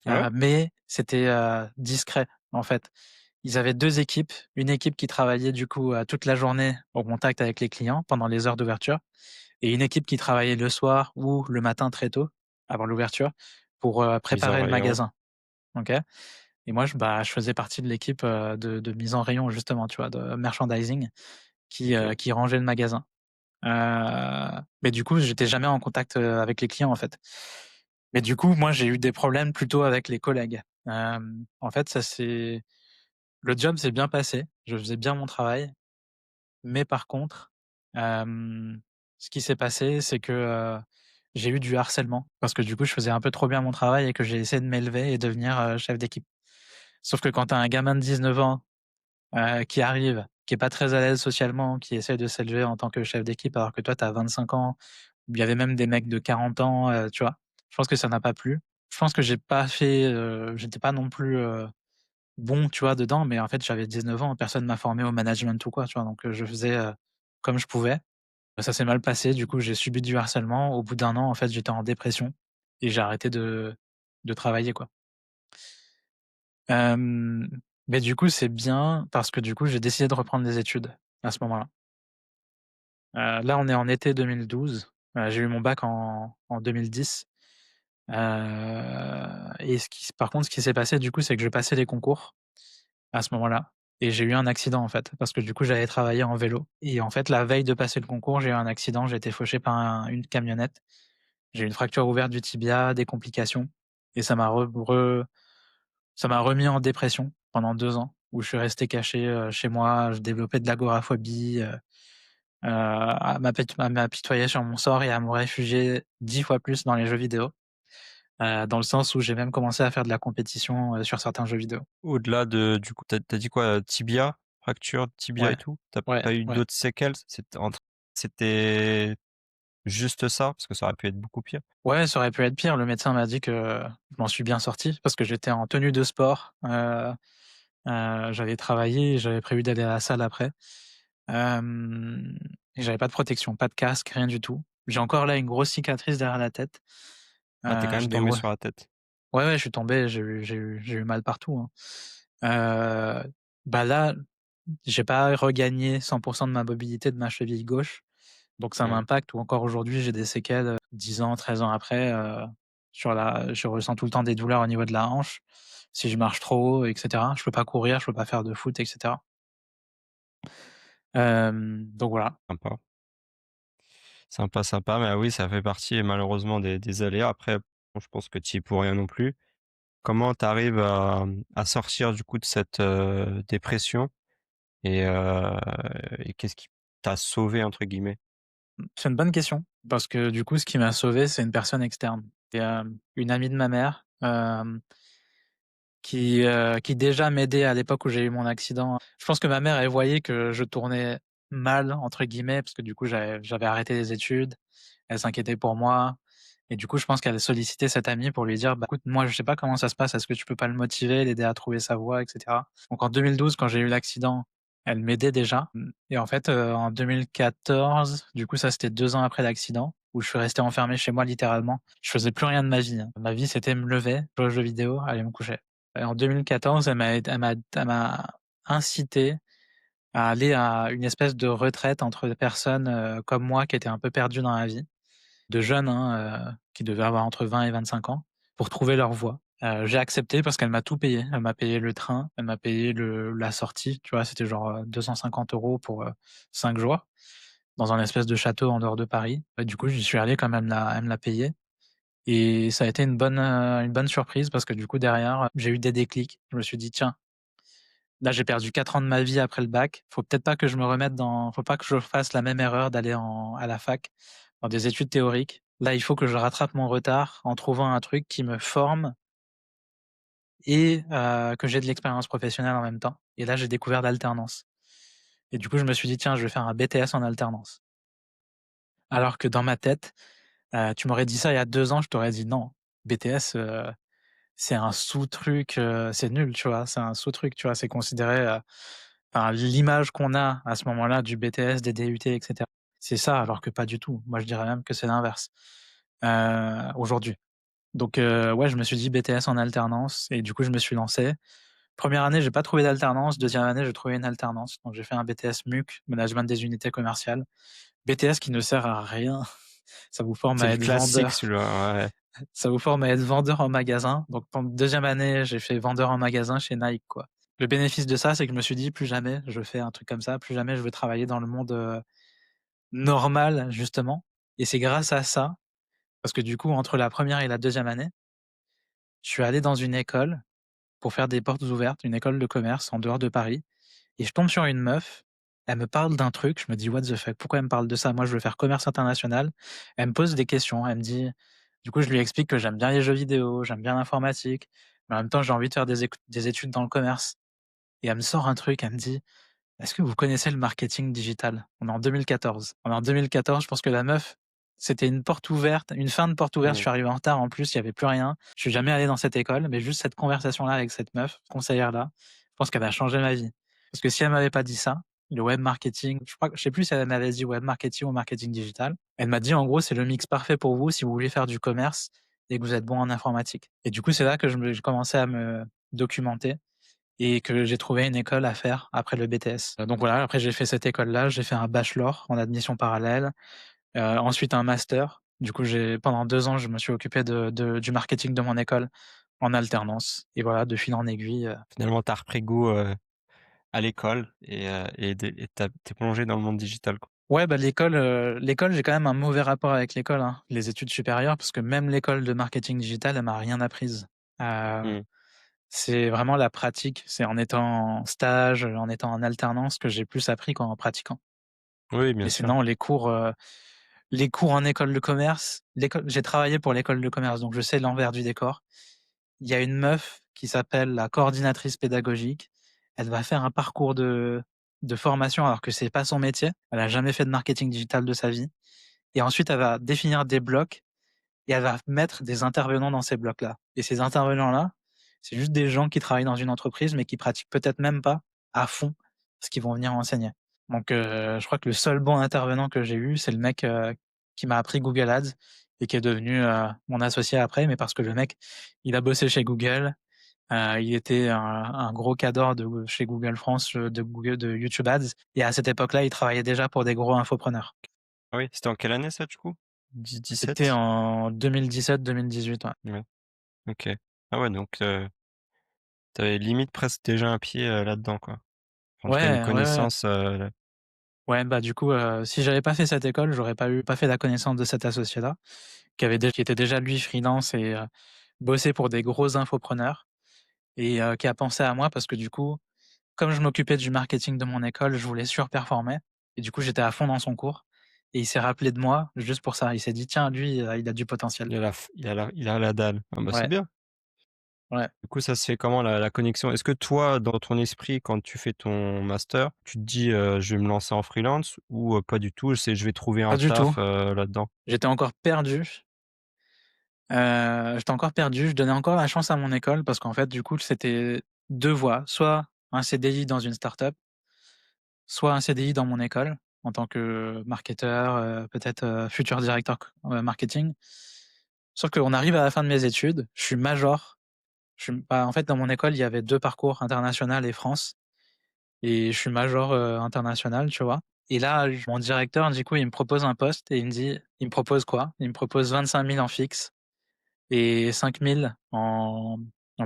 Ouais? mais c'était, discret, en fait. Ils avaient 2 équipes, une équipe qui travaillait du coup, toute la journée au contact avec les clients pendant les heures d'ouverture et une équipe qui travaillait le soir ou le matin très tôt, avant l'ouverture, pour, Mise en préparer le rayon. magasin. OK? Et moi je faisais partie de l'équipe, de mise en rayon justement, tu vois? De merchandising OK. qui rangeait le magasin. Mais du coup, j'étais jamais en contact, avec les clients, en fait. Mais du coup, moi, j'ai eu des problèmes plutôt avec les collègues. En fait, ça s'est le job s'est bien passé, je faisais bien mon travail, mais par contre, hem, ce qui s'est passé, c'est que, j'ai eu du harcèlement parce que du coup, je faisais un peu trop bien mon travail et que j'ai essayé de m'élever et devenir, chef d'équipe. Sauf que quand tu as un gamin de 19 ans, qui arrive, qui est pas très à l'aise socialement, qui essaie de s'élever en tant que chef d'équipe alors que toi, tu as 25 ans. Il y avait même des mecs de 40 ans, tu vois? Je pense que ça n'a pas plu. Je pense que j'ai pas fait, j'étais pas non plus, bon, tu vois, dedans, mais en fait, j'avais 19 ans, personne m'a formé au management ou quoi, tu vois? Donc je faisais, comme je pouvais. Ça s'est mal passé, du coup, j'ai subi du harcèlement. Au bout d'un an, en fait, j'étais en dépression et j'ai arrêté de travailler, quoi. Hem, mais du coup, c'est bien parce que, du coup, j'ai décidé de reprendre des études à ce moment-là. Là, on est en été 2012, j'ai eu mon bac en 2010. Et par contre, ce qui s'est passé du coup, c'est que je passais les concours à ce moment-là et j'ai eu un accident en fait, parce que du coup, j'allais travailler en vélo et en fait, la veille de passer le concours, j'ai eu un accident, j'ai été fauché par une camionnette. J'ai eu une fracture ouverte du tibia, des complications et ça m'a remis en dépression pendant 2 ans où je suis resté caché, chez moi, je développais de l'agoraphobie, à m'apitoyer sur mon sort et à me réfugier 10 fois plus dans les jeux vidéo, dans le sens où j'ai même commencé à faire de la compétition, sur certains jeux vidéo. Au-delà de du coup, tu as dit quoi, tibia? Fracture de tibia et Ouais, tout? Tu as ouais, pas eu ouais. d'autres séquelles? C'était juste ça? Parce que ça aurait pu être beaucoup pire. Ouais, ça aurait pu être pire. Le médecin m'a dit que je m'en suis bien sorti parce que j'étais en tenue de sport, j'avais travaillé et j'avais prévu d'aller à la salle après. Hem et j'avais pas de protection, pas de casque, rien du tout. J'ai encore là une grosse cicatrice derrière la tête. Ah, tu es quand J'ai même des tombé gros sur la tête. Ouais, ouais, je suis tombé, j'ai eu mal partout, hein. Bah, là, j'ai pas regagné 100 de ma mobilité de ma cheville gauche, donc ça Mmh. m'impacte ou encore aujourd'hui, j'ai des séquelles, 10 ans, 13 ans après, je ressens tout le temps des douleurs au niveau de la hanche, si je marche trop haut et cetera. Je peux pas courir, je peux pas faire de foot et cetera. Donc voilà. Sympa. Sympa, sympa, mais oui, ça fait partie malheureusement des aléas. Après, bon, je pense que tu y es pour rien non plus. Comment tu arrives à sortir du coup de cette, dépression et qu'est-ce qui t'a «sauvé» entre guillemets? C'est une bonne question parce que du coup, ce qui m'a sauvé, c'est une personne externe. C'est, une amie de ma mère, qui déjà m'aidait à l'époque où j'ai eu mon accident. Je pense que ma mère, elle voyait que je tournais «mal» entre guillemets parce que du coup, j'avais arrêté les études. Elle s'inquiétait pour moi et du coup, je pense qu'elle a sollicité cette amie pour lui dire: «Bah, écoute, moi, je sais pas comment ça se passe, est-ce que tu peux pas le motiver, l'aider à trouver sa voie?» et cetera. Donc en 2012, quand j'ai eu l'accident, elle m'aidait déjà, et en fait, en 2014, du coup, ça, c'était 2 ans après l'accident, où je suis resté enfermé chez moi littéralement. Je faisais plus rien de ma vie, hein. Ma vie, c'était me lever, jouer aux jeux vidéo, aller me coucher. Et en 2014, elle m'a incité à aller à une espèce de retraite entre personnes, comme moi qui étaient un peu perdues dans la vie. De jeunes, hein, qui devaient avoir entre 20 et 25 ans, pour trouver leur voie. J'ai accepté parce qu'elle m'a tout payé. Elle m'a payé le train, elle m'a payé la sortie, tu vois? C'était genre, 250 € pour, 5 jours, dans un espèce de château en dehors de Paris. Bah, du coup, j'y suis allé comme elle me l'a payé et ça a été une bonne surprise parce que du coup derrière, j'ai eu des déclics. Je me suis dit: «Tiens, là j'ai perdu 4 ans de ma vie après le bac, faut pas que je fasse la même erreur d'aller à la fac, dans des études théoriques. Là, il faut que je rattrape mon retard en trouvant un truc qui me forme et que j'ai de l'expérience professionnelle en même temps». Et là, j'ai découvert l'alternance et du coup, je me suis dit: «Tiens, je vais faire un BTS en alternance». Alors que dans ma tête, tu m'aurais dit ça il y a 2 ans, je t'aurais dit: «Non, BTS, c'est un sous-truc, c'est nul», tu vois? C'est un sous-truc, tu vois? C'est considéré, enfin, l'image qu'on a à ce moment-là du BTS, des DUT et cetera, c'est ça, alors que pas du tout. Moi, je dirais même que c'est l'inverse, aujourd'hui. Donc ouais, je me suis dit BTS en alternance et du coup, je me suis lancé. Première année, j'ai pas trouvé d'alternance. Deuxième année, j'ai trouvé une alternance. Donc j'ai fait un BTS MUC, management des unités commerciales. BTS qui ne sert à rien. Ça vous forme C'est à le être classique vendeur. celui-là, ouais. Ça vous forme à être vendeur en magasin. Donc pendant deuxième année, j'ai fait vendeur en magasin chez Nike, quoi. Le bénéfice de ça, c'est que je me suis dit: «Plus jamais je fais un truc comme ça, plus jamais je veux travailler dans le monde, normal», justement. Et c'est grâce à ça, parce que du coup, entre la première et la deuxième année, je suis allé dans une école pour faire des portes ouvertes, une école de commerce en dehors de Paris, et je tombe sur une meuf, elle me parle d'un truc, je me dis: «What the fuck? Pourquoi elle me parle de ça? Moi, je veux faire commerce international». Elle me pose des questions, elle me dit, du coup, je lui explique que j'aime bien les jeux vidéo, j'aime bien l'informatique, mais en même temps, j'ai envie de faire des études dans le commerce, et elle me sort un truc, elle me dit: «Est-ce que vous connaissez le marketing digital?» On est en 2014. On est en 2014, je pense que la meuf, c'était une porte ouverte, une fin de porte ouverte. Je Mmh. suis arrivé en retard en plus, il y avait plus rien. Je suis jamais allé dans cette école, mais juste cette conversation-là avec cette meuf, conseillère-là, je pense qu'elle a changé ma vie. Parce que si elle m'avait pas dit ça, le web marketing, je sais plus si elle m'avait dit web marketing ou marketing digital. Elle m'a dit en gros, c'est le mix parfait pour vous si vous voulez faire du commerce et que vous êtes bon en informatique. Et du coup, c'est là que j'ai commencé à me documenter et que j'ai trouvé une école à faire après le BTS. Donc voilà, après j'ai fait cette école-là, j'ai fait un bachelor en admission parallèle, ensuite un master. Du coup, pendant 2 ans, je me suis occupé du marketing de mon école en alternance et voilà, de fil en aiguille, Finalement, tu as repris goût, à l'école et tu plongé dans le monde digital, quoi. ouais, bah, l'école, j'ai quand même un mauvais rapport avec l'école, hein, les études supérieures, parce que même l'école de marketing digital, elle m'a rien apprise. Heu, Mmh. c'est vraiment la pratique, c'est en étant en stage, en étant en alternance que j'ai plus appris qu'en pratiquant. Oui, bien Mais sûr. sinon les cours en école de commerce, j'ai travaillé pour l'école de commerce, donc je sais l'envers du décor. Il y a une meuf qui s'appelle la coordinatrice pédagogique. Elle va faire un parcours de formation alors que c'est pas son métier. Elle a jamais fait de marketing digital de sa vie et ensuite elle va définir des blocs et elle va mettre des intervenants dans ces blocs-là et ces intervenants-là, c'est juste des gens qui travaillent dans une entreprise, mais qui pratiquent peut-être même pas à fond ce qu'ils vont venir enseigner. Donc je crois que le seul bon intervenant que j'ai eu, c'est le mec, qui m'a appris Google Ads et qui est devenu, mon associé après, mais parce que le mec, il a bossé chez Google, il était un gros cadre de chez Google France, de YouTube Ads et à cette époque-là, il travaillait déjà pour des gros infopreneurs. Ah oui, c'était en quelle année ça, du coup? C'était 17. en 2017-2018, ouais. Ouais, OK. Ah ouais, donc tu limite presque déjà un pied, là-dedans, quoi. En tout cas, une Ouais, ouais, ouais. connaissance, Ouais, bah, du coup, si j'avais pas fait cette école, j'aurais pas fait la connaissance de cet associé-là, qui était déjà lui freelance et bossait pour des gros infopreneurs et qui a pensé à moi parce que du coup, comme je m'occupais du marketing de mon école, je voulais surperformer et du coup, j'étais à fond dans son cours et il s'est rappelé de moi juste pour ça. Il s'est dit: «Tiens, lui, il a du potentiel». il a la dalle. Ah bah, c'est Ouais, bien. ouais. Du coup, ça se fait comment la connexion? Est-ce que toi, dans ton esprit, quand tu fais ton master, tu te dis, «Je vais me lancer en freelance» ou pas du tout, c'est: «Je vais trouver Pas un du tout. taf, là-dedans»? J'étais encore perdu, je donnais encore la chance à mon école parce qu'en fait, du coup, c'était 2 voies, soit un CDI dans une start-up, soit un CDI dans mon école en tant que marketeur, peut-être, futur directeur marketing. Sauf qu'on arrive à la fin de mes études, je suis major, en fait, dans mon école, il y avait 2 parcours, international et France et je suis major, international, tu vois? Et là, mon directeur, du coup, il me propose un poste et il me propose quoi? Il me propose 25 000 en fixe et 5 000 en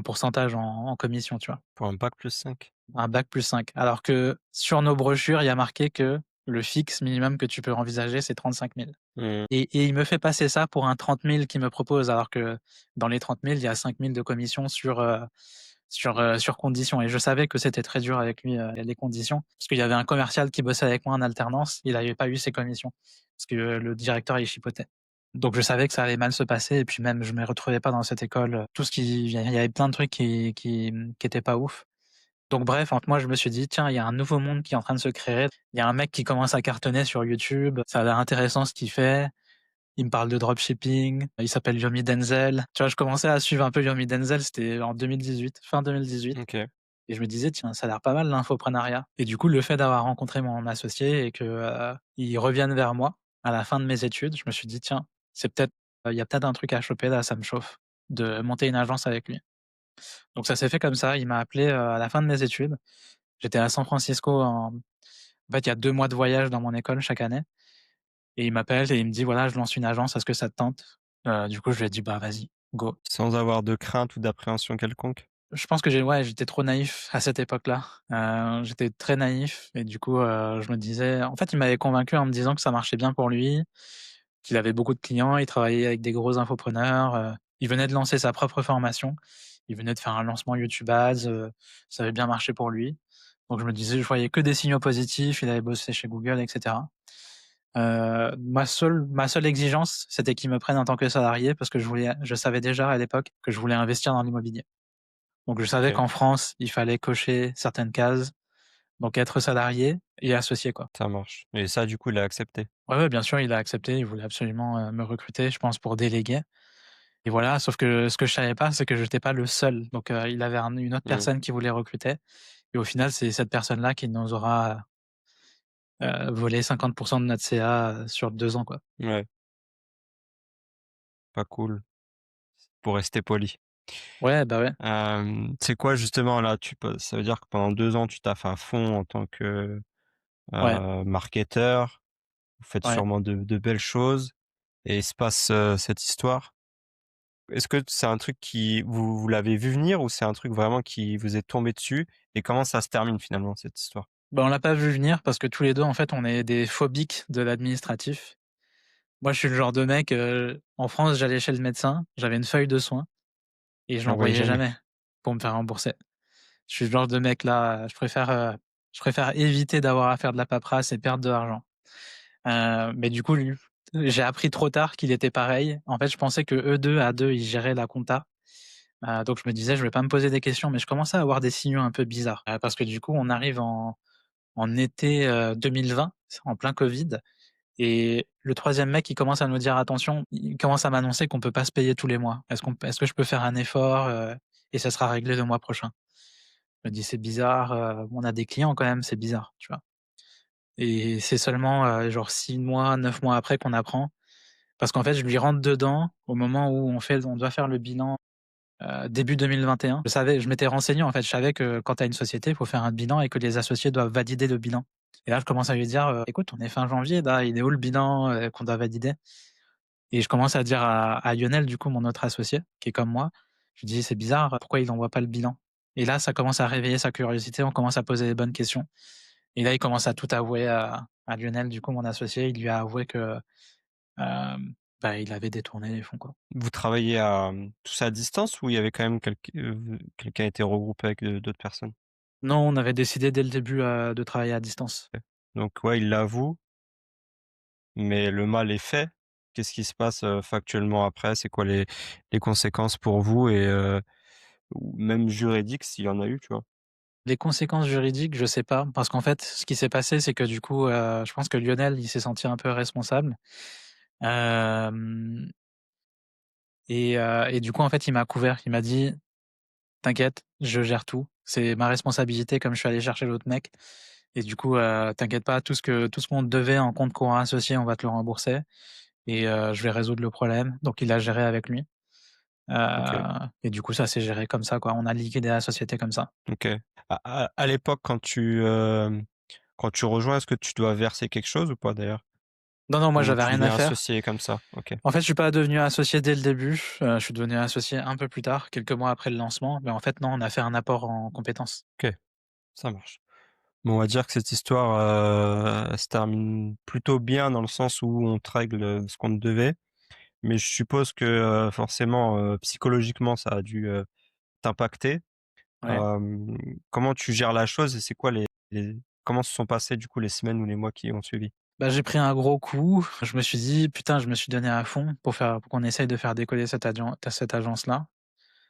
pourcentage en commission, tu vois? Pour un bac+5? Un bac plus 5. Alors que sur nos brochures, il y a marqué que le fixe minimum que tu peux envisager, c'est 35 000. Mmh. Et il me fait passer ça pour un 30 000 qu'il me propose, alors que dans les 30 000, il y a 5 000 de commission sur condition. Et je savais que c'était très dur avec lui, les conditions, parce qu'il y avait un commercial qui bossait avec moi en alternance, il n'avait pas eu ses commissions, parce que le directeur, il chipotait. Donc je savais que ça allait mal se passer et puis même je me retrouvais pas dans cette école, tout ce qui il y avait plein de trucs qui étaient pas ouf. Donc bref, moi je me suis dit: «Tiens, il y a un nouveau monde qui est en train de se créer. Il y a un mec qui commence à cartonner sur YouTube, ça a l'air intéressant ce qu'il fait. Il me parle de dropshipping, il s'appelle Yomi Denzel». Tu vois, je commençais à suivre un peu Yomi Denzel, c'était en 2018, fin 2018 OK. et je me disais: «Tiens, ça a l'air pas mal l'infoprenariat» et du coup, le fait d'avoir rencontré mon associé et que, il revienne vers moi à la fin de mes études, je me suis dit: «Tiens, c'est peut-être, il y a peut-être un truc à choper là, ça me chauffe de monter une agence avec lui». Donc ça s'est fait comme ça, il m'a appelé, à la fin de mes études. J'étais à San Francisco en fait, il y a 2 mois de voyage dans mon école chaque année et il m'appelle et il me dit: «Voilà, je lance une agence, est-ce que ça te tente?» Du coup, je lui ai dit: «Bah, vas-y, go». Sans avoir de crainte ou d'appréhension quelconque? Je pense que j'étais trop naïf à cette époque-là. J'étais très naïf et du coup, je me disais en fait, il m'avait convaincu en me disant que ça marchait bien pour lui, qu'il avait beaucoup de clients, il travaillait avec des gros infopreneurs, il venait de lancer sa propre formation. Il venait de faire un lancement YouTube Ads, ça avait bien marché pour lui. Donc je me disais je voyais que des signaux positifs, il avait bossé chez Google et cetera. Ma seule exigence, c'était qu'il me prenne en tant que salarié parce que je savais déjà à l'époque que je voulais investir dans l'immobilier. Donc je savais OK, qu'en France, il fallait cocher certaines cases, donc être salarié et associé, quoi. ça marche et ça, du coup, il a accepté? Ouais, ouais, bien sûr, il a accepté, il voulait absolument, me recruter, je pense pour déléguer et voilà, sauf que ce que je savais pas, c'est que j'étais pas le seul. Donc il avait une autre Mmh. personne qui voulait recruter et au final, c'est cette personne-là qui nous aura, volé 50 de notre CA, sur 2 ans, quoi. Ouais, pas cool, pour rester poli. Ouais, bah, ouais, C'est quoi justement là, ça veut dire que pendant 2 ans, tu taffes à fond en tant que, ouais, marketeur. Vous faites ouais. sûrement de belles choses et il se passe, cette histoire. Est-ce que c'est un truc qui vous l'avez vu venir ou c'est un truc vraiment qui vous est tombé dessus? Et comment ça se termine finalement cette histoire? Bah, on l'a pas vu venir parce que tous les 2 en fait, on est des phobiques de l'administratif. Moi, je suis le genre de mec, en France, j'allais chez le médecin, j'avais une feuille de soins et je On voyait l'envoyais jamais. jamais pour me faire rembourser. Je suis le genre de mec là, je préfère éviter d'avoir à faire de la paperasse et perdre de l'argent. Mais du coup, lui j'ai appris trop tard qu'il était pareil. En fait, je pensais qu'eux 2 à 2, ils géraient la compta. Donc je me disais: «Je vais pas me poser des questions», mais je commençais à avoir des signaux un peu bizarres. Parce que du coup, on arrive en été, 2020, c'est en plein covid et le troisième mec, il commence à nous dire: «Attention», il commence à m'annoncer qu'on peut pas se payer tous les mois. Est-ce que je peux faire un effort, et ça sera réglé le mois prochain? Je me dis: «C'est bizarre, on a des clients quand même, c'est bizarre», tu vois? Et c'est seulement, genre 6 mois, 9 mois après qu'on apprend parce qu'en fait, je lui rentre dedans au moment où on doit faire le bilan, début 2021. Je m'étais renseigné, en fait, je savais que quand tu as une société, il faut faire un bilan et que les associés doivent valider le bilan. Et là, je commence à lui dire, «Écoute, on est fin janvier là, il est où le bilan, qu'on doit valider?» Et je commence à dire à Lionel, du coup, mon autre associé, qui est comme moi, je lui dis: «C'est bizarre, pourquoi il envoie pas le bilan?» Et là, ça commence à réveiller sa curiosité, on commence à poser les bonnes questions. Et là, il commence à tout avouer à Lionel, du coup, mon associé. Il lui a avoué que, bah, il avait détourné les fonds, quoi. Vous travaillez à, tous à distance ou il y avait quand même quelqu'un était regroupé avec, d'autres personnes? Non, on avait décidé dès le début, de travailler à distance. OK. Donc ouais, il l'avoue, mais le mal est fait. Qu'est-ce qui se passe, factuellement après? C'est quoi les conséquences pour vous et ou même juridiques s'il y en a eu, tu vois? Les conséquences juridiques, je sais pas, parce qu'en fait, ce qui s'est passé, c'est que du coup, je pense que Lionel, il s'est senti un peu responsable. Hem et du coup, en fait, il m'a couvert. Il m'a dit: «T'inquiète, je gère tout. C'est ma responsabilité comme je suis allé chercher l'autre mec et du coup, t'inquiète pas, tout ce qu'on te devait en compte courant associé, on va te le rembourser et je vais résoudre le problème». Donc il a géré avec lui, heu OK, et du coup, ça s'est géré comme ça, quoi. On a liquidé la société comme ça. OK. À l'époque quand tu rejoins, est-ce que tu dois verser quelque chose ou pas d'ailleurs? Non, non, moi, Ou j'avais tu rien à deviens faire. associé comme ça? OK, En fait, je suis pas devenu associé dès le début, je suis devenu associé un peu plus tard, quelques mois après le lancement, mais en fait, non, on a fait un apport en compétences. OK, ça marche. Bon, on va dire que cette histoire, se termine plutôt bien dans le sens où on te règle, ce qu'on te devait. Mais je suppose que, forcément, psychologiquement, ça a dû, t'impacter. Ouais. Hem, Comment tu gères la chose et c'est quoi les comment se sont passées du coup les semaines ou les mois qui ont suivi? Bah, j'ai pris un gros coup, je me suis dit: «Putain», je me suis donné à fond pour qu'on essaye de faire décoller cette agence-là.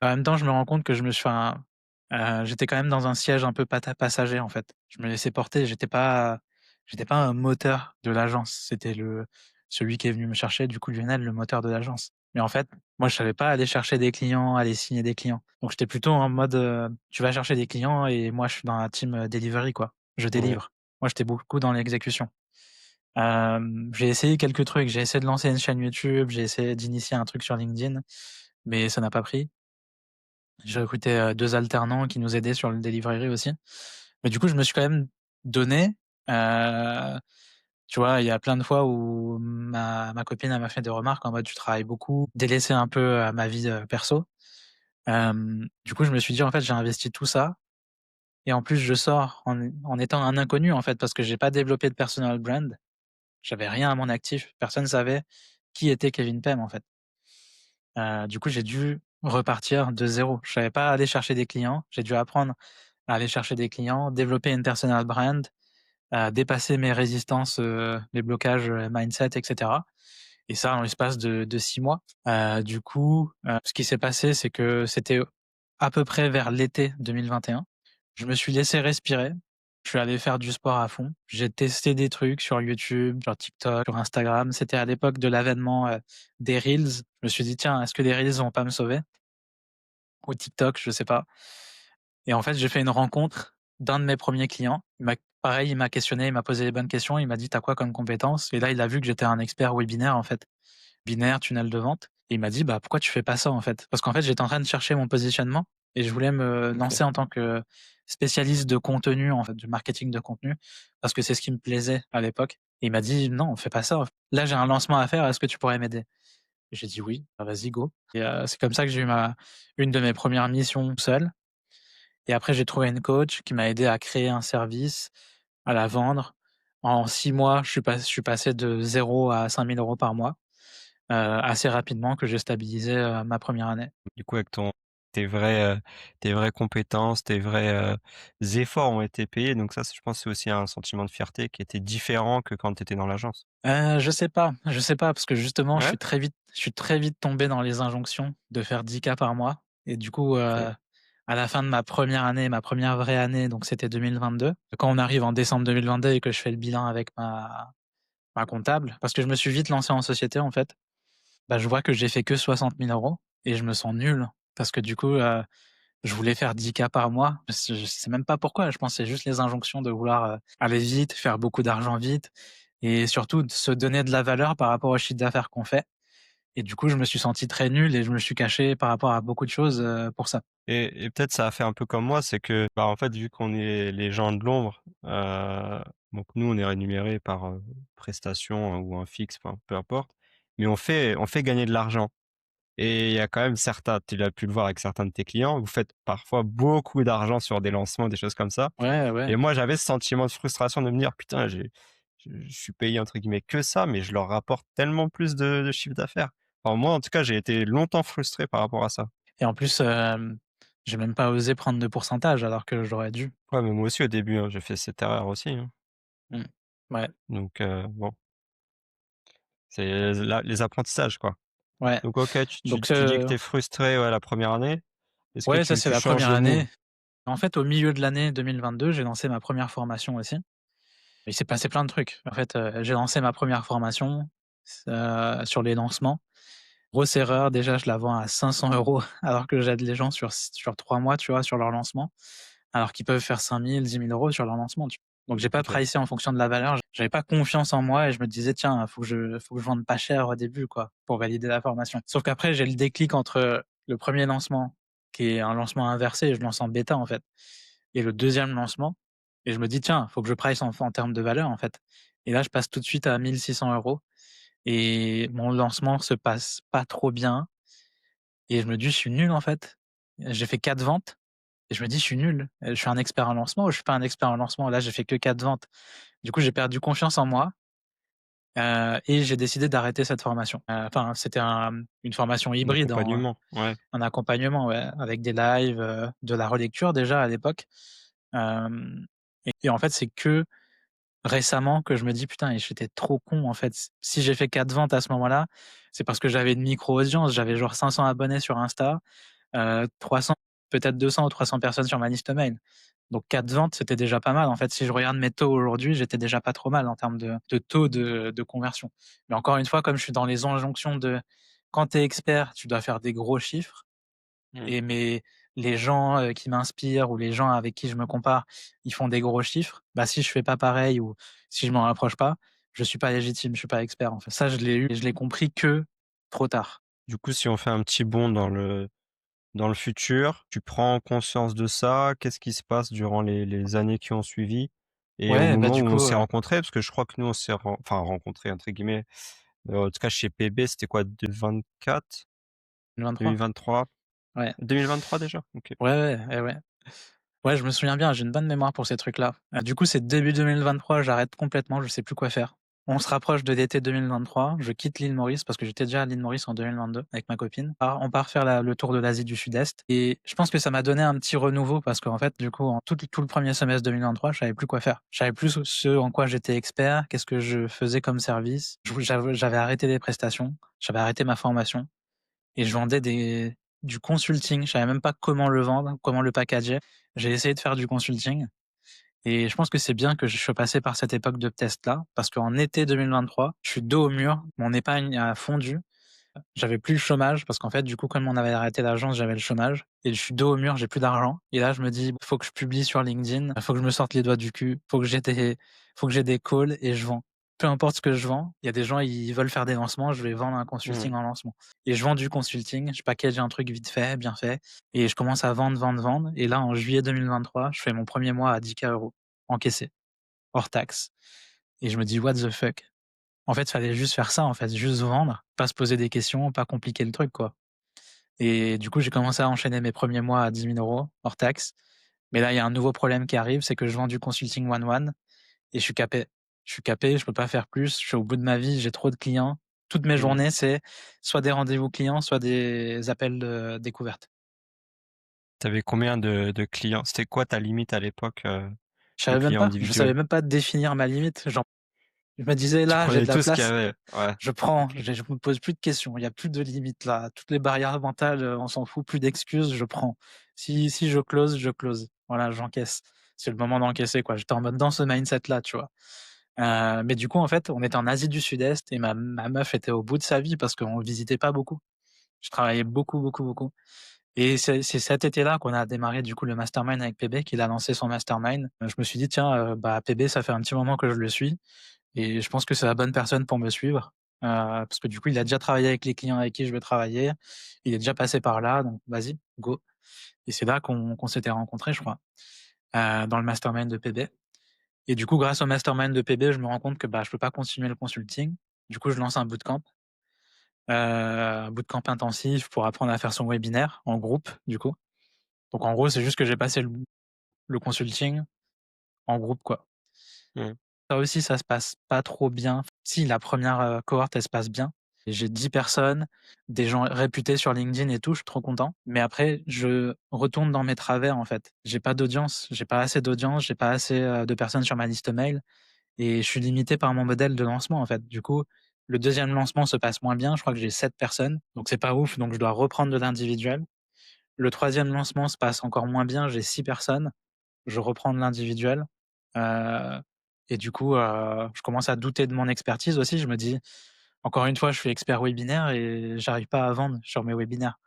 En même temps, je me rends compte que je me suis enfin, j'étais quand même dans un siège un peu passager, en fait. Je me laissais porter, j'étais pas un moteur de l'agence, c'était celui qui est venu me chercher, du coup, Lionel, le moteur de l'agence. Mais en fait, moi, je savais pas aller chercher des clients, aller signer des clients. Donc j'étais plutôt en mode, tu vas chercher des clients et moi, je suis dans la team, delivery, quoi. Je Ouais, délivre. Moi, j'étais beaucoup dans l'exécution. J'ai essayé quelques trucs, j'ai essayé de lancer une chaîne YouTube, j'ai essayé d'initier un truc sur LinkedIn, mais ça n'a pas pris. J'ai recruté, 2 alternants qui nous aidaient sur le delivery aussi. Mais du coup, je me suis quand même donné, heu, tu vois? Il y a plein de fois où ma copine, elle m'a fait des remarques en mode: «Tu travailles beaucoup», délaissé un peu, ma vie, perso. Du coup, je me suis dit: «En fait, j'ai investi tout ça et en plus, je sors en étant un inconnu, en fait, parce que j'ai pas développé de personal brand». J'avais rien à mon actif, personne savait qui était Kevin Pem, en fait. Du coup, j'ai dû repartir de zéro. Je savais pas aller chercher des clients, j'ai dû apprendre à aller chercher des clients, développer une personal brand, dépasser mes résistances, mes blocages, mindset et cetera et ça en l'espace de 6 mois. Du coup, ce qui s'est passé, c'est que c'était à peu près vers l'été 2021. Je me suis laissé respirer. Je suis allé faire du sport à fond. J'ai testé des trucs sur YouTube, sur TikTok, sur Instagram. C'était à l'époque de l'avènement, des reels. Je me suis dit: «Tiens, est-ce que les reels vont pas me sauver?» Ou TikTok, je sais pas. Et en fait, j'ai fait une rencontre d'un de mes premiers clients. Il m'a questionné, il m'a posé les bonnes questions. Il m'a dit: «Tu as quoi comme compétences?» Et là, il a vu que j'étais un expert webinaire, en fait. Binaire, tunnel de vente et il m'a dit: «Bah, pourquoi tu fais pas ça, en fait?» Parce qu'en fait, j'étais en train de chercher mon positionnement et je voulais me OK. lancer en tant que spécialiste de contenu, en fait, du marketing de contenu, parce que c'est ce qui me plaisait à l'époque et il m'a dit: «Non, fais pas ça. Là, j'ai un lancement à faire, est-ce que tu pourrais m'aider?» Et j'ai dit: «Oui, bah, vas-y, go» et c'est comme ça que j'ai eu ma une de mes premières missions seul et après j'ai trouvé une coach qui m'a aidé à créer un service, à la vendre. En 6 mois, je suis passé de 0 à 5 000 € par mois. Assez rapidement que j'ai stabilisé, ma première année. Du coup avec ton tes vraies compétences, tes vrais, efforts ont été payés, donc ça, je pense, c'est aussi un sentiment de fierté qui était différent que quand tu étais dans l'agence. Je sais pas parce que justement Ouais? je suis très vite tombé dans les injonctions de faire 10K par mois et du coup, OK. à la fin de ma première année, ma première vraie année, donc c'était 2022. Quand on arrive en décembre 2022 et que je fais le bilan avec ma comptable, parce que je me suis vite lancé en société en fait, bah, je vois que j'ai fait que 60 000 € et je me sens nul parce que du coup, je voulais faire 10K par mois. Je sais même pas pourquoi, je pense que c'est juste les injonctions de vouloir, aller vite, faire beaucoup d'argent vite et surtout de se donner de la valeur par rapport au chiffre d'affaires qu'on fait et du coup, je me suis senti très nul et je me suis caché par rapport à beaucoup de choses, pour ça. Et peut-être ça a fait un peu comme moi, c'est que, bah, en fait, vu qu'on est les gens de l'ombre, donc nous, on est rémunérés par, prestation ou un fixe, enfin, peu importe, mais on fait gagner de l'argent et il y a quand même certains tu l'as pu le voir avec certains de tes clients, vous faites parfois beaucoup d'argent sur des lancements, des choses comme ça Ouais, ouais. et moi, j'avais ce sentiment de frustration de me dire: «Putain, je suis payé entre guillemets «que ça», mais je leur rapporte tellement plus de chiffre d'affaires». Enfin, moi, en tout cas, j'ai été longtemps frustré par rapport à ça. Et en plus, j'ai même pas osé prendre de pourcentage alors que j'aurais dû. Ouais, mais moi aussi au début, hein, j'ai fait cette erreur aussi, hein. Mmh. Ouais, Donc bon, c'est là les apprentissages, quoi. ouais. Donc OK, Donc tu dis que tu es frustré, ouais, la première année. Est-ce que ouais, ça c'est tu la changes première de move? année. En fait, au milieu de l'année 2022, j'ai lancé ma première formation aussi. Il s'est passé plein de trucs. En fait, j'ai lancé ma première formation, sur les lancements. Grosse erreur, déjà, je la vends à 500 € alors que j'aide les gens sur 3 mois, tu vois, sur leur lancement, alors qu'ils peuvent faire 5 000, 10 000 € sur leur lancement, tu donc j'ai pas OK. pricé en fonction de la valeur. J'avais pas confiance en moi et je me disais: «Tiens, faut que je vende pas cher au début, quoi, pour valider la formation». Sauf qu'après, j'ai le déclic entre le premier lancement, qui est un lancement inversé, je lance en bêta, en fait, et le deuxième lancement et je me dis: «Tiens, faut que je price en termes de valeur, en fait», et là, je passe tout de suite à 1 600 € et mon lancement se passe pas trop bien et je me dis: «Je suis nul, en fait». J'ai fait 4 ventes et je me dis: «Je suis nul, je suis un expert en lancement ou je suis pas un expert en lancement?» Là, j'ai fait que 4 ventes. Du coup, j'ai perdu confiance en moi, et j'ai décidé d'arrêter cette formation. Enfin, c'était une formation Un hybride accompagnement, ouais. en accompagnement, ouais, avec des lives, de la relecture déjà à l'époque, hem et en fait, c'est que récemment que je me dis: «Putain et j'étais trop con, en fait». Si j'ai fait 4 ventes à ce moment-là, c'est parce que j'avais une micro audience, j'avais genre 500 abonnés sur Insta, 300, peut-être 200 ou 300 personnes sur ma liste mail. Donc 4 ventes, c'était déjà pas mal. En fait, si je regarde mes taux aujourd'hui, j'étais déjà pas trop mal en termes de taux de conversion. Mais encore une fois, comme je suis dans les injonctions de quand tu es expert, tu dois faire des gros chiffres Mmh. et les gens, qui m'inspirent ou les gens avec qui je me compare, ils font des gros chiffres. Bah, si je fais pas pareil ou si je m'en rapproche pas, je suis pas légitime, je suis pas expert, en fait. Ça, je l'ai eu et je l'ai compris que trop tard. Du coup, si on fait un petit bond dans le futur, tu prends conscience de ça? Qu'est-ce qui se passe durant les années qui ont suivi? Et au Ouais, bah, moment du où on coup, s'est rencontrés, parce que je crois que nous on s'est «rencontrés» entre guillemets, en tout cas chez PB, c'était quoi? 2024? 2023. 2023? Ouais. 2023 déjà? OK. Ouais, ouais, ouais, ouais. Ouais, je me souviens bien, j'ai une bonne mémoire pour ces trucs-là. Du coup, c'est début 2023, j'arrête complètement, je sais plus quoi faire. On se rapproche de l'été 2023, je quitte l'île Maurice parce que j'étais déjà à l'île Maurice en 2022 avec ma copine. On part faire le tour de l'Asie du Sud-Est et je pense que ça m'a donné un petit renouveau parce qu'en fait, du coup, en tout le premier semestre 2023, je savais plus quoi faire. Je savais plus ce en quoi j'étais expert, qu'est-ce que je faisais comme service. J'avais arrêté les prestations, j'avais arrêté ma formation et je vendais du consulting. Je savais même pas comment le vendre, comment le packager. J'ai essayé de faire du consulting et je pense que c'est bien que je sois passé par cette époque de test-là, parce qu'en été 2023, je suis dos au mur, mon épargne a fondu, j'avais plus le chômage parce qu'en fait, du coup, comme on avait arrêté l'agence, j'avais le chômage et je suis dos au mur, j'ai plus d'argent et là, je me dis: «Faut que je publie sur LinkedIn, faut que je me sorte les doigts du cul, faut que j'ai des calls et je vends». Peu importe ce que je vends, il y a des gens, ils veulent faire des lancements, je vais vendre un Mmh. consulting en lancement et je vends du consulting, je package un truc vite fait, bien fait et je commence à vendre, vendre, vendre et là, en juillet 2023, je fais mon premier mois à 10K € encaissés, hors taxes et je me dis: «What the fuck?» En fait, fallait juste faire ça, en fait, juste vendre, pas se poser des questions, pas compliquer le truc, quoi. Et du coup, j'ai commencé à enchaîner mes premiers mois à 10 000 € hors taxes. Mais là, il y a un nouveau problème qui arrive, c'est que je vends du consulting one-one et je suis capé. Je suis capé, je peux pas faire plus, je suis au bout de ma vie, j'ai trop de clients. Toutes mes Mmh. journées, c'est soit des rendez-vous clients, soit des appels, découvertes. Tu combien de clients? C'était quoi ta limite à l'époque, de clients Je savais individuels? même pas définir ma limite. Genre, je me disais: Tu «Là, j'ai prenais de la tout ce qu'il y place, avait? Ouais. je prends, je me pose plus de questions, il y a plus de limites là, toutes les barrières mentales, on s'en fout, plus d'excuses, je prends. Si je close, je close. Voilà, j'encaisse. C'est le moment d'encaisser quoi». J'étais en mode dans ce mindset là, tu vois? Mais du coup, en fait, on était en Asie du Sud-Est et ma meuf était au bout de sa vie parce qu'on visitait pas beaucoup. Je travaillais beaucoup, beaucoup, beaucoup et c'est cet été-là qu'on a démarré du coup le mastermind avec PB, qu'il a lancé son mastermind. Je me suis dit: «Tiens, bah, PB, ça fait un petit moment que je le suis et je pense que c'est la bonne personne pour me suivre». Parce que du coup, il a déjà travaillé avec les clients avec qui je veux travailler. Il est déjà passé par là, donc vas-y, go et c'est là qu'on s'était rencontrés, je crois, dans le mastermind de PB et du coup, grâce au mastermind de PB, je me rends compte que, bah, je peux pas continuer le consulting. Du coup, je lance un bootcamp intensif pour apprendre à faire son webinaire en groupe, du coup. Donc en gros, c'est juste que j'ai passé le consulting en groupe, quoi. Mmh. Ça aussi, ça se passe pas trop bien. Si, la première re cohorte, elle se passe bien. Et j'ai 10 personnes, des gens réputés sur LinkedIn et tout, je suis trop content. Mais après, je retourne dans mes travers, en fait. J'ai pas d'audience, j'ai pas assez d'audience, j'ai pas assez, de personnes sur ma liste mail et je suis limité par mon modèle de lancement, en fait. Du coup, le deuxième lancement se passe moins bien, je crois que j'ai 7 personnes, donc c'est pas ouf, donc je dois reprendre de l'individuel. Le troisième lancement se passe encore moins bien, j'ai 6 personnes. Je reprends de l'individuel, heu et du coup, je commence à douter de mon expertise aussi. Je me dis: «Encore une fois, je suis expert webinaire et j'arrive pas à vendre sur mes webinaires».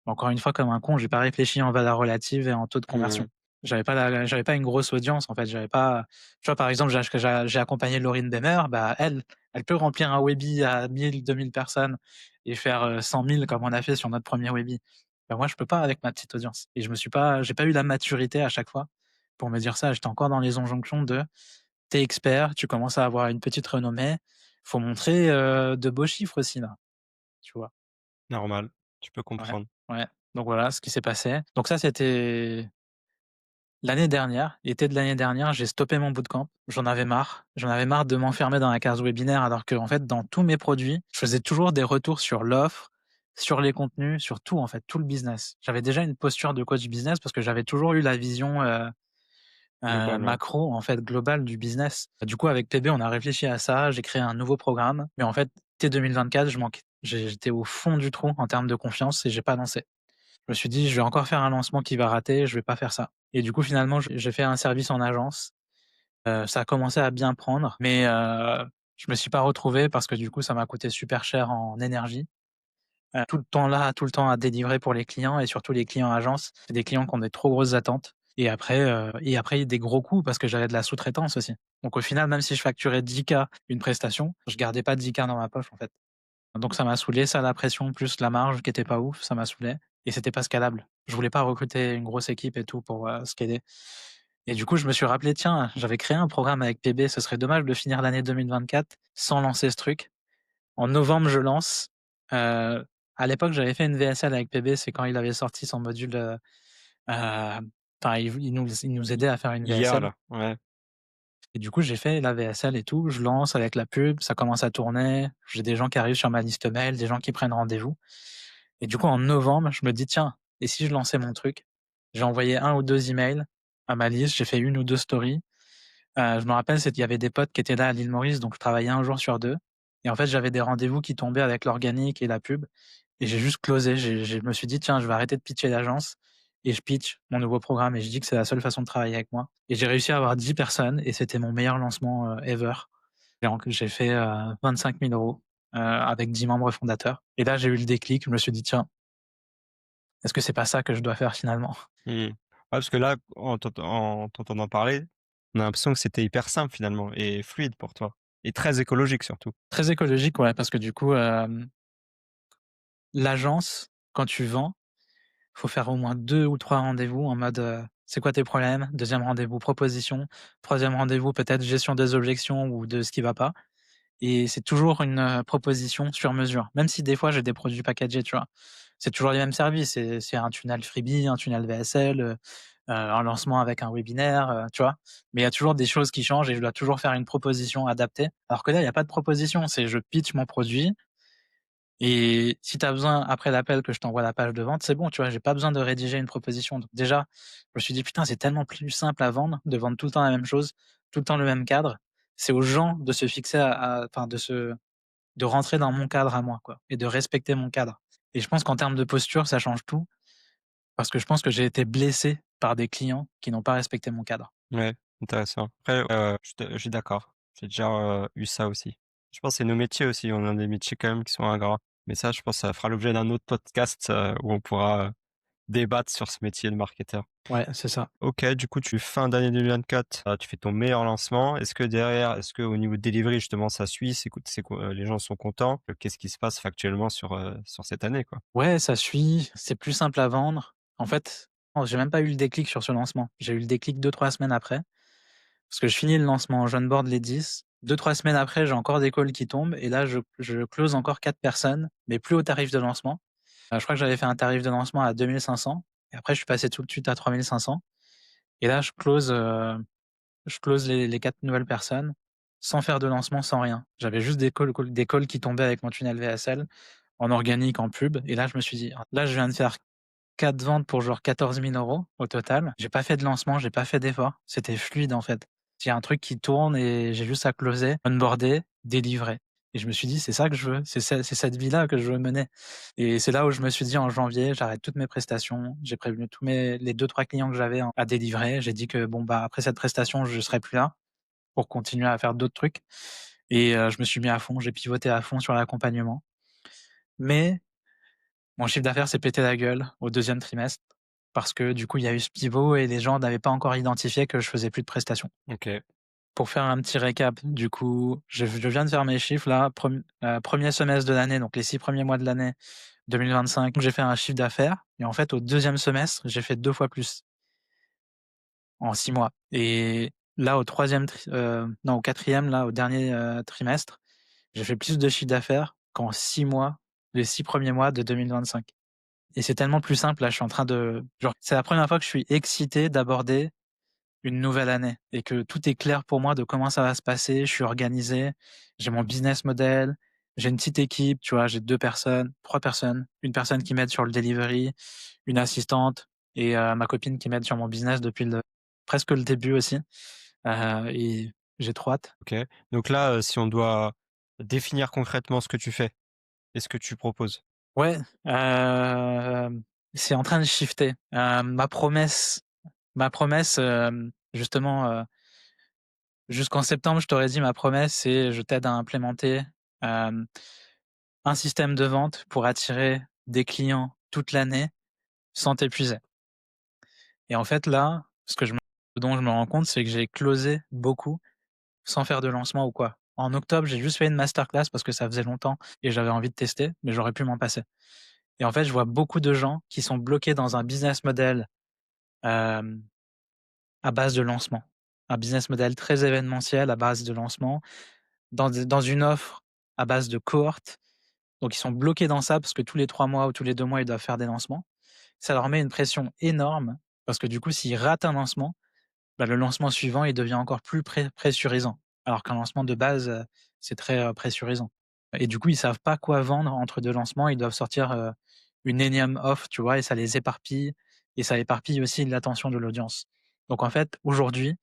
Encore une fois, comme un con, j'ai pas réfléchi en valeur relative et en taux de conversion. Mmh. J'avais pas une grosse audience, en fait, j'avais pas tu vois, par exemple, j'ai accompagné Laurine Bemer, bah, elle peut remplir un webi à 1 000-2 000 personnes et faire, 100 000 comme on a fait sur notre premier webi. Bah, moi, je peux pas avec ma petite audience et j'ai pas eu la maturité à chaque fois pour me dire ça. J'étais encore dans les injonctions de: «Tu es expert, tu commences à avoir une petite renommée, faut montrer, de beaux chiffres aussi là», tu vois? Normal, tu peux Ouais, comprendre. ouais. Donc voilà ce qui s'est passé. Donc ça, c'était l'année dernière, l'été de l'année dernière, j'ai stoppé mon bootcamp. J'en avais marre. J'en avais marre de m'enfermer dans la case webinaire alors qu'en fait, dans tous mes produits, je faisais toujours des retours sur l'offre, sur les contenus, sur tout en fait, tout le business. J'avais déjà une posture de coach business parce que j'avais toujours eu la vision, Global, ouais. macro, en fait, globale du business. Du coup, avec PB, on a réfléchi à ça, j'ai créé un nouveau programme, mais en fait, dès 2024, j'étais au fond du trou en termes de confiance et j'ai pas lancé. Je me suis dit: «Je vais encore faire un lancement qui va rater, je vais pas faire ça» et du coup, finalement, j'ai fait un service en agence. Ça a commencé à bien prendre, mais je me suis pas retrouvé parce que du coup, ça m'a coûté super cher en énergie. Tout le temps là, tout le temps à délivrer pour les clients et surtout les clients agences. C'est des clients qui ont des trop grosses attentes et après des gros coûts parce que j'avais de la sous-traitance aussi. Donc au final, même si je facturais 10K une prestation, je gardais pas 10K dans ma poche, en fait. Donc ça m'a saoulé, ça, la pression plus la marge qui était pas ouf, ça m'a saoulé et c'était pas scalable. Je voulais pas recruter une grosse équipe et tout pour, scaler et du coup, je me suis rappelé: «Tiens, j'avais créé un programme avec PB, ce serait dommage de finir l'année 2024 sans lancer ce truc». En novembre, je lance. Heu, à l'époque, j'avais fait une VSL avec PB, c'est quand il avait sorti son module, enfin, il nous aidait à faire une Hier VSL là, ouais. et du coup, j'ai fait la VSL et tout. Je lance avec la pub, ça commence à tourner. J'ai des gens qui arrivent sur ma liste mail, des gens qui prennent rendez-vous et du coup, en novembre, je me dis: «Tiens, et si je lançais mon truc?» J'ai envoyé un ou 2 emails à ma liste, j'ai fait une ou 2 stories. Je me rappelle, il y avait des potes qui étaient là à l'île Maurice, donc je travaillais un jour sur 2 et en fait, j'avais des rendez-vous qui tombaient avec l'organique et la pub et j'ai juste closé. Je me suis dit: «Tiens, je vais arrêter de pitcher l'agence» et je pitch mon nouveau programme et je dis que c'est la seule façon de travailler avec moi et j'ai réussi à avoir 10 personnes et c'était mon meilleur lancement, ever. J'ai fait, 25 000 €, avec 10 membres fondateurs et là, j'ai eu le déclic. Je me suis dit: «Tiens, est-ce que c'est pas ça que je dois faire finalement?» Mmh. Ouais, parce que là, en t'entendant parler, on a l'impression que c'était hyper simple finalement et fluide pour toi et très écologique surtout. Très écologique, ouais, parce que du coup, l'agence, quand tu vends, faut faire au moins 2 ou 3 rendez-vous en mode, «C'est quoi tes problèmes?» Deuxième rendez-vous, proposition. Troisième rendez-vous, peut-être gestion des objections ou de ce qui va pas et c'est toujours une, proposition sur mesure. Même si des fois j'ai des produits packagés, tu vois? C'est toujours les mêmes services, c'est un tunnel freebie, un tunnel VSL, un lancement avec un webinaire, tu vois? Mais il y a toujours des choses qui changent et je dois toujours faire une proposition adaptée. Alors que là, il y a pas de proposition, c'est je pitch mon produit Et si tu as besoin, après l'appel, que je t'envoie la page de vente, c'est bon, tu vois? J'ai pas besoin de rédiger une proposition. Donc déjà, je me suis dit: «Putain, c'est tellement plus simple à vendre, de vendre tout le temps la même chose, tout le temps le même cadre». C'est aux gens de se fixer enfin de rentrer dans mon cadre à moi, quoi, et de respecter mon cadre. Et je pense qu'en termes de posture, ça change tout, parce que je pense que j'ai été blessé par des clients qui n'ont pas respecté mon cadre. Ouais, intéressant. Après, je suis d'accord. J'ai déjà, eu ça aussi. Je pense que c'est nos métiers aussi, on a des métiers quand même qui sont ingrats. Mais ça, je pense, ça fera l'objet d'un autre podcast, où on pourra, débattre sur ce métier de marketeur. Ouais, c'est ça. OK, du coup, fin d'année 2024, tu fais ton meilleur lancement. Est-ce qu'au niveau de delivery, justement, ça suit? Les gens sont contents? Qu'est-ce qui se passe factuellement sur cette année, quoi? Ouais, ça suit, c'est plus simple à vendre. En fait, non, j'ai même pas eu le déclic sur ce lancement. J'ai eu le déclic 2-3 semaines après, parce que je finis le lancement, j'onboard les 10. 2-3 semaines après, j'ai encore des calls qui tombent et là, je close encore 4 personnes, mais plus au tarif de lancement. Je crois que j'avais fait un tarif de lancement à 2 500 et après je suis passé tout de suite à 3 500 et là, je close les 4 nouvelles personnes sans faire de lancement, sans rien. J'avais juste des calls qui tombaient avec mon tunnel VSL, en organique, en pub, et là, je me suis dit: «Ah, là, je viens de faire 4 ventes pour genre 14 000 € au total. J'ai pas fait de lancement, j'ai pas fait d'effort. C'était fluide, en fait. Il y a un truc qui tourne et j'ai juste à closer, onboarder, délivrer». Et je me suis dit: «C'est ça que je veux, c'est cette vie-là que je veux mener». Et c'est là où je me suis dit en janvier: «J'arrête toutes mes prestations». J'ai prévenu tous les 2-3 clients que j'avais à délivrer. J'ai dit que bon, bah, après cette prestation, je serai plus là pour continuer à faire d'autres trucs. Et je me suis mis à fond, j'ai pivoté à fond sur l'accompagnement. Mais mon chiffre d'affaires s'est pété la gueule au deuxième trimestre parce que du coup, il y a eu ce pivot et les gens n'avaient pas encore identifié que je faisais plus de prestations. OK, Pour faire un petit récap, du coup, je viens de faire mes chiffres là, 1er semestre de l'année, donc les 6 premiers mois de l'année 2025, j'ai fait un chiffre d'affaires et en fait, au deuxième semestre, j'ai fait 2 fois plus en 6 mois. Et là, au troisième non, au quatrième, là, au dernier, trimestre, j'ai fait plus de chiffre d'affaires qu'en 6 mois, les 6 premiers mois de 2025. Et c'est tellement plus simple, là, je suis en train de genre, c'est la première fois que je suis excité d'aborder une nouvelle année et que tout est clair pour moi de comment ça va se passer. Je suis organisé, j'ai mon business model, j'ai une petite équipe, tu vois? J'ai 2 personnes, 3 personnes, une personne qui m'aide sur le delivery, une assistante et ma copine qui m'aide sur mon business depuis presque le début aussi, et j'ai trop hâte. OK. Donc là, si on doit définir concrètement ce que tu fais et ce que tu proposes. Ouais, c'est en train de shifter. Ma promesse, justement, jusqu'en septembre, je t'aurais dit ma promesse, c'est: je t'aide à implémenter, hem, un système de vente pour attirer des clients toute l'année sans t'épuiser. Et en fait, là, ce dont je me rends compte, c'est que j'ai closé beaucoup sans faire de lancement ou quoi. En octobre, j'ai juste fait une masterclass parce que ça faisait longtemps et j'avais envie de tester, mais j'aurais pu m'en passer. Et en fait, je vois beaucoup de gens qui sont bloqués dans un business model, hem, à base de lancement. Un business model très événementiel à base de lancement, dans une offre à base de cohorte. Donc ils sont bloqués dans ça parce que tous les 3 mois ou tous les 2 mois, ils doivent faire des lancements. Ça leur met une pression énorme parce que du coup, s'ils ratent un lancement, bah, le lancement suivant, il devient encore plus pressurisant. Alors qu'un lancement de base, c'est très, pressurisant. Et du coup, ils savent pas quoi vendre entre 2 lancements. Ils doivent sortir, une énième offre, tu vois? Et ça les éparpille et ça éparpille aussi l'attention de l'audience. Donc en fait, aujourd'hui,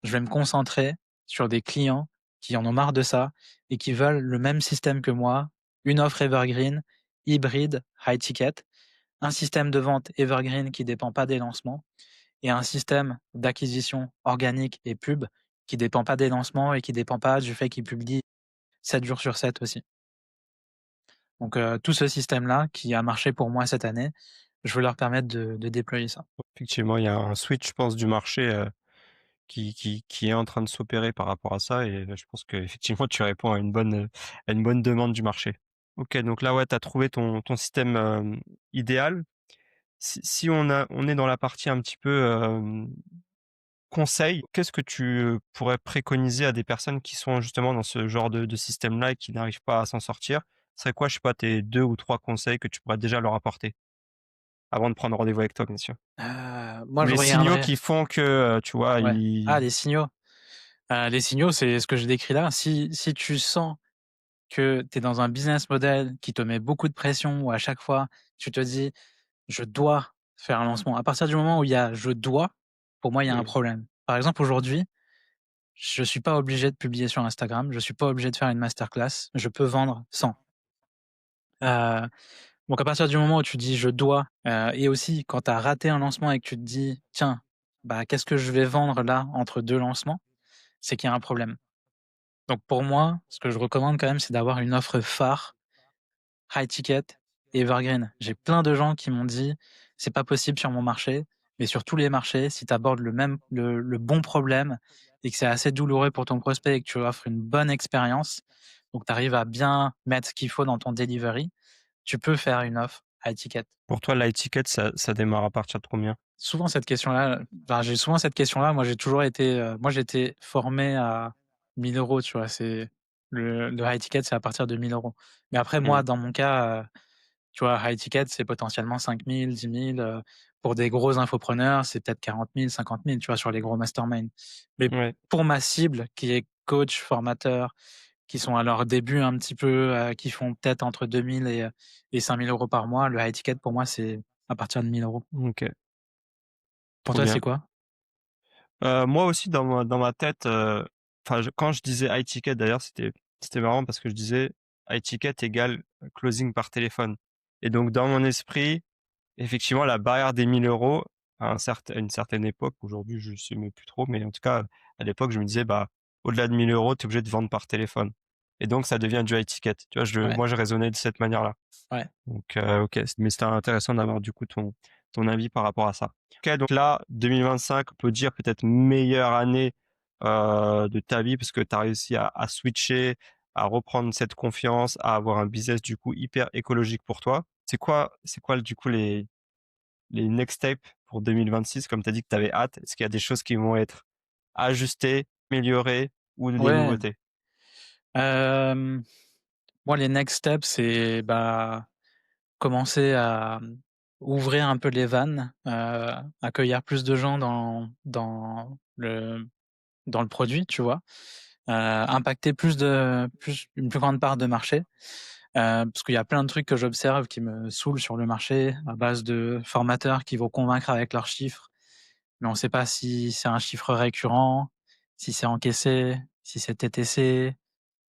je vais me concentrer sur des clients qui en ont marre de ça et qui veulent le même système que moi, une offre evergreen, hybride, high ticket, un système de vente evergreen qui dépend pas des lancements et un système d'acquisition organique et pub qui dépend pas des lancements et qui dépend pas du fait qu'ils publient 7 jours sur 7 aussi. Donc tout ce système-là qui a marché pour moi cette année, je veux leur permettre de déployer ça. Effectivement, il y a un switch, je pense, du marché, qui est en train de s'opérer par rapport à ça et je pense qu'effectivement tu réponds à une bonne demande du marché. OK, donc là, ouais, tu as trouvé ton système, idéal. Si on est dans la partie un petit peu, conseil, qu'est-ce que tu, pourrais préconiser à des personnes qui sont justement dans ce genre de système-là et qui n'arrivent pas à s'en sortir? Ce serait quoi, je sais pas, tes 2 ou 3 conseils que tu pourrais déjà leur apporter? Avant de prendre rendez-vous avec toi, bien sûr. Moi Ou je les signaux reviendrai qui font que, tu vois, ouais. Ah ils les signaux, c'est ce que je décris là. Si tu sens que tu es dans un business model qui te met beaucoup de pression, où à chaque fois, tu te dis: «Je dois faire un lancement». À partir du moment où il y a «je dois», pour moi, il y a un Oui. problème. Par exemple, aujourd'hui, je suis pas obligé de publier sur Instagram, je suis pas obligé de faire une masterclass, je peux vendre sans. Heu, donc à partir du moment où tu dis: «Je dois», et aussi quand tu as raté un lancement et que tu te dis: «Tiens, bah, qu'est-ce que je vais vendre là entre 2 lancements?» C'est qu'il y a un problème. Donc pour moi, ce que je recommande quand même, c'est d'avoir une offre phare, high ticket et evergreen. J'ai plein de gens qui m'ont dit: «C'est pas possible sur mon marché», mais sur tous les marchés, si tu abordes le bon problème et que c'est assez douloureux pour ton prospect et que tu offres une bonne expérience, donc tu arrives à bien mettre ce qu'il faut dans ton delivery, tu peux faire une offre high ticket. Pour toi, la ticket, ça démarre à partir de combien? Souvent cette question-là, enfin, j'ai souvent cette question-là. Moi, j'ai toujours été, moi, j'ai été formé à 1 000 €, tu vois? C'est le high ticket, c'est à partir de 1 000 €. Mais après, moi, Mmh. dans mon cas, tu vois, high ticket, c'est potentiellement 5 000, 10 000, pour des gros infopreneurs, c'est peut-être 40 000, 50 000, tu vois, sur les gros masterminds. Mais Ouais. pour ma cible, qui est coach, formateur, qui sont à leur début un petit peu, qui font peut-être entre 2 000 et 5 000 € par mois, le high ticket, pour moi, c'est à partir de 1 000 €. OK, Pour trop toi, bien. c'est quoi? Moi aussi dans ma tête, enfin quand je disais high ticket d'ailleurs, c'était marrant parce que je disais high ticket égale closing par téléphone et donc dans mon esprit, effectivement, la barrière des 1 000 € à une certaine époque, aujourd'hui je sais même plus trop, mais en tout cas, à l'époque, je me disais: «Bah, au-delà de 1 000 €, tu es obligé de vendre par téléphone» et donc ça devient du high ticket. Tu vois? Ouais, Moi, je raisonnais de cette manière-là. ouais. Donc OK, mais c'était intéressant d'avoir du coup ton avis par rapport à ça. OK, donc là, 2025, on peut dire peut-être meilleure année, de ta vie parce que tu as réussi à switcher, à reprendre cette confiance, à avoir un business du coup hyper écologique pour toi. C'est quoi du coup les next steps pour 2026? Comme tu as dit que tu avais hâte, est-ce qu'il y a des choses qui vont être ajustées, améliorées ou des Ouais, nouveautés? hem, moi, les next steps, c'est, bah, commencer à, ouvrir un peu les vannes, accueillir plus de gens dans le produit, tu vois? Impacter une plus grande part de marché, parce qu'il y a plein de trucs que j'observe qui me saoulent sur le marché, à base de formateurs qui vont convaincre avec leurs chiffres, mais on ne sait pas si c'est un chiffre récurrent, si c'est encaissé, si c'est TTC,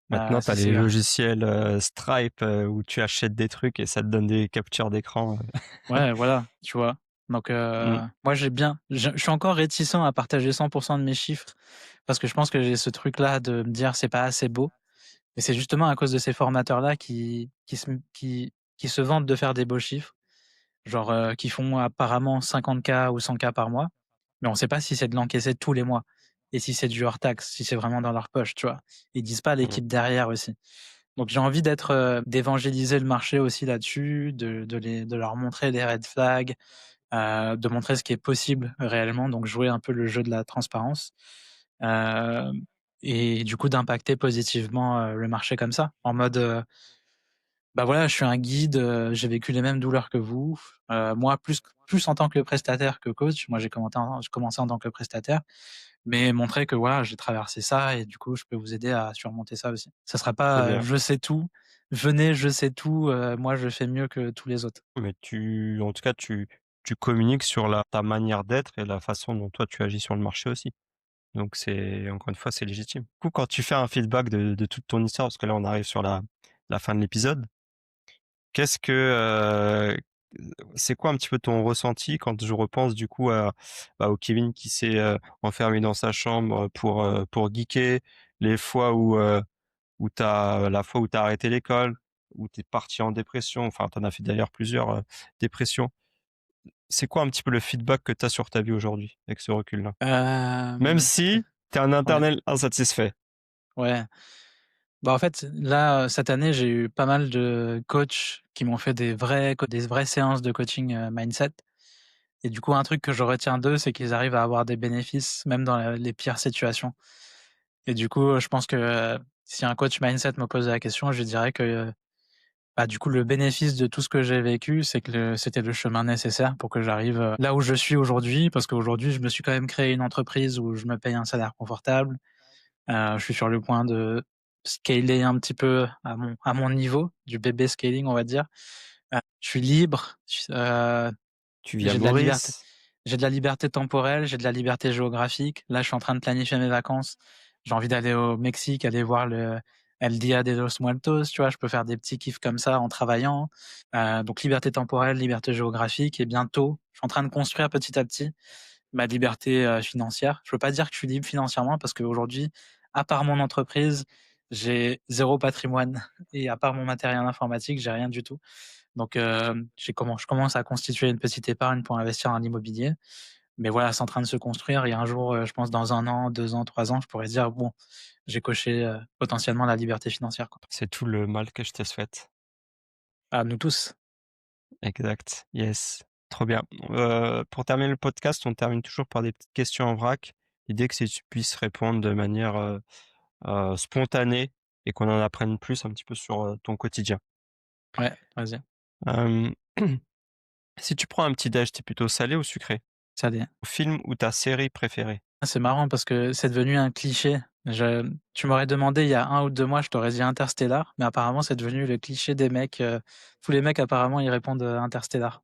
Maintenant, tu as si les c'est logiciels, Stripe, où tu achètes des trucs et ça te donne des captures d'écran. ouais, voilà, tu vois? Donc Mmh, moi, je suis encore réticent à partager 100 de mes chiffres parce que je pense que j'ai ce truc-là de me dire: «C'est pas assez beau». Et c'est justement à cause de ces formateurs-là qui se vantent de faire des beaux chiffres, genre, qui font apparemment 50 K ou 100 K par mois, mais on sait pas si c'est de l'encaissé tous les mois et si c'est du hors taxe, si c'est vraiment dans leur poche, tu vois? Ils disent pas mmh. l'équipe derrière aussi. Donc j'ai envie d'évangéliser le marché aussi là-dessus, de leur montrer les red flags, de montrer ce qui est possible réellement, donc jouer un peu le jeu de la transparence, hem et du coup d'impacter positivement, le marché comme ça, en mode, bah, voilà, je suis un guide, j'ai vécu les mêmes douleurs que vous, moi plus en tant que prestataire que coach. Moi j'ai commencé en tant que prestataire, mais montrer que voilà, j'ai traversé ça et du coup je peux vous aider à surmonter ça aussi. Ça sera Trop pas, bien. «Je sais tout, venez, je sais tout, moi je fais mieux que tous les autres». Mais en tout cas, tu communiques sur ta manière d'être et la façon dont toi tu agis sur le marché aussi. Donc encore une fois, c'est légitime. Du coup, quand tu fais un feedback de toute ton histoire, parce que là, on arrive sur la fin de l'épisode, qu'est-ce que, c'est quoi un petit peu ton ressenti quand je repense du coup au Kevin qui s'est, enfermé dans sa chambre, pour geeker, les fois où la fois où tu as arrêté l'école, où tu es parti en dépression, enfin, tu en as fait d'ailleurs plusieurs, dépressions. C'est quoi un petit peu le feedback que tu as sur ta vie aujourd'hui, avec ce recul-là? Même Hem, si tu es un ouais, éternel insatisfait. ouais. Bah, en fait, là, cette année, j'ai eu pas mal de coachs qui m'ont fait des vraies séances de coaching, mindset et du coup, un truc que je retiens d'eux, c'est qu'ils arrivent à avoir des bénéfices même dans les pires situations et du coup, je pense que, si un coach mindset me posait la question, je lui dirais que, bah, du coup, le bénéfice de tout ce que j'ai vécu, c'est que c'était le chemin nécessaire pour que j'arrive, là où je suis aujourd'hui. Parce qu'aujourd'hui, je me suis quand même créé une entreprise où je me paye un salaire confortable. Je suis sur le point scaler un petit peu à mon niveau, du bébé scaling, on va dire. Je suis libre, Tu vis à j'ai de la liberté Maurice? j'ai de la liberté temporelle, j'ai de la liberté géographique. Là, je suis en train de planifier mes vacances. J'ai envie d'aller au Mexique, aller voir le El Dia de los Muertos, tu vois? Je peux faire des petits kiffs comme ça en travaillant. Donc liberté temporelle, liberté géographique et bientôt, je suis en train de construire petit à petit ma liberté, financière. Je veux pas dire que je suis libre financièrement parce qu'aujourd'hui, à part mon entreprise, j'ai zéro patrimoine et à part mon matériel informatique, j'ai rien du tout. Donc, je commence à constituer une petite épargne pour investir en immobilier. Mais voilà, c'est en train de se construire et un jour, je pense dans 1 an, 2 ans, 3 ans, je pourrais dire: «Bon, j'ai coché, potentiellement la liberté financière, quoi». C'est tout le mal que je te souhaite. À nous tous. Exact, yes, trop bien. Pour terminer le podcast, on termine toujours par des petites questions en vrac. L'idée que c'est que tu puisses répondre de manière, spontanée et qu'on en apprenne plus un petit peu sur, ton quotidien. Ouais, vas-y. Hem, si tu prends un petit déj, tu plutôt salé ou sucré? Ça l'est. Film ou ta série préférée? C'est marrant parce que c'est devenu un cliché. Tu m'aurais demandé il y a 1 ou 2 mois, je t'aurais dit Interstellar, mais apparemment c'est devenu le cliché des mecs, tous les mecs apparemment ils répondent, Interstellar.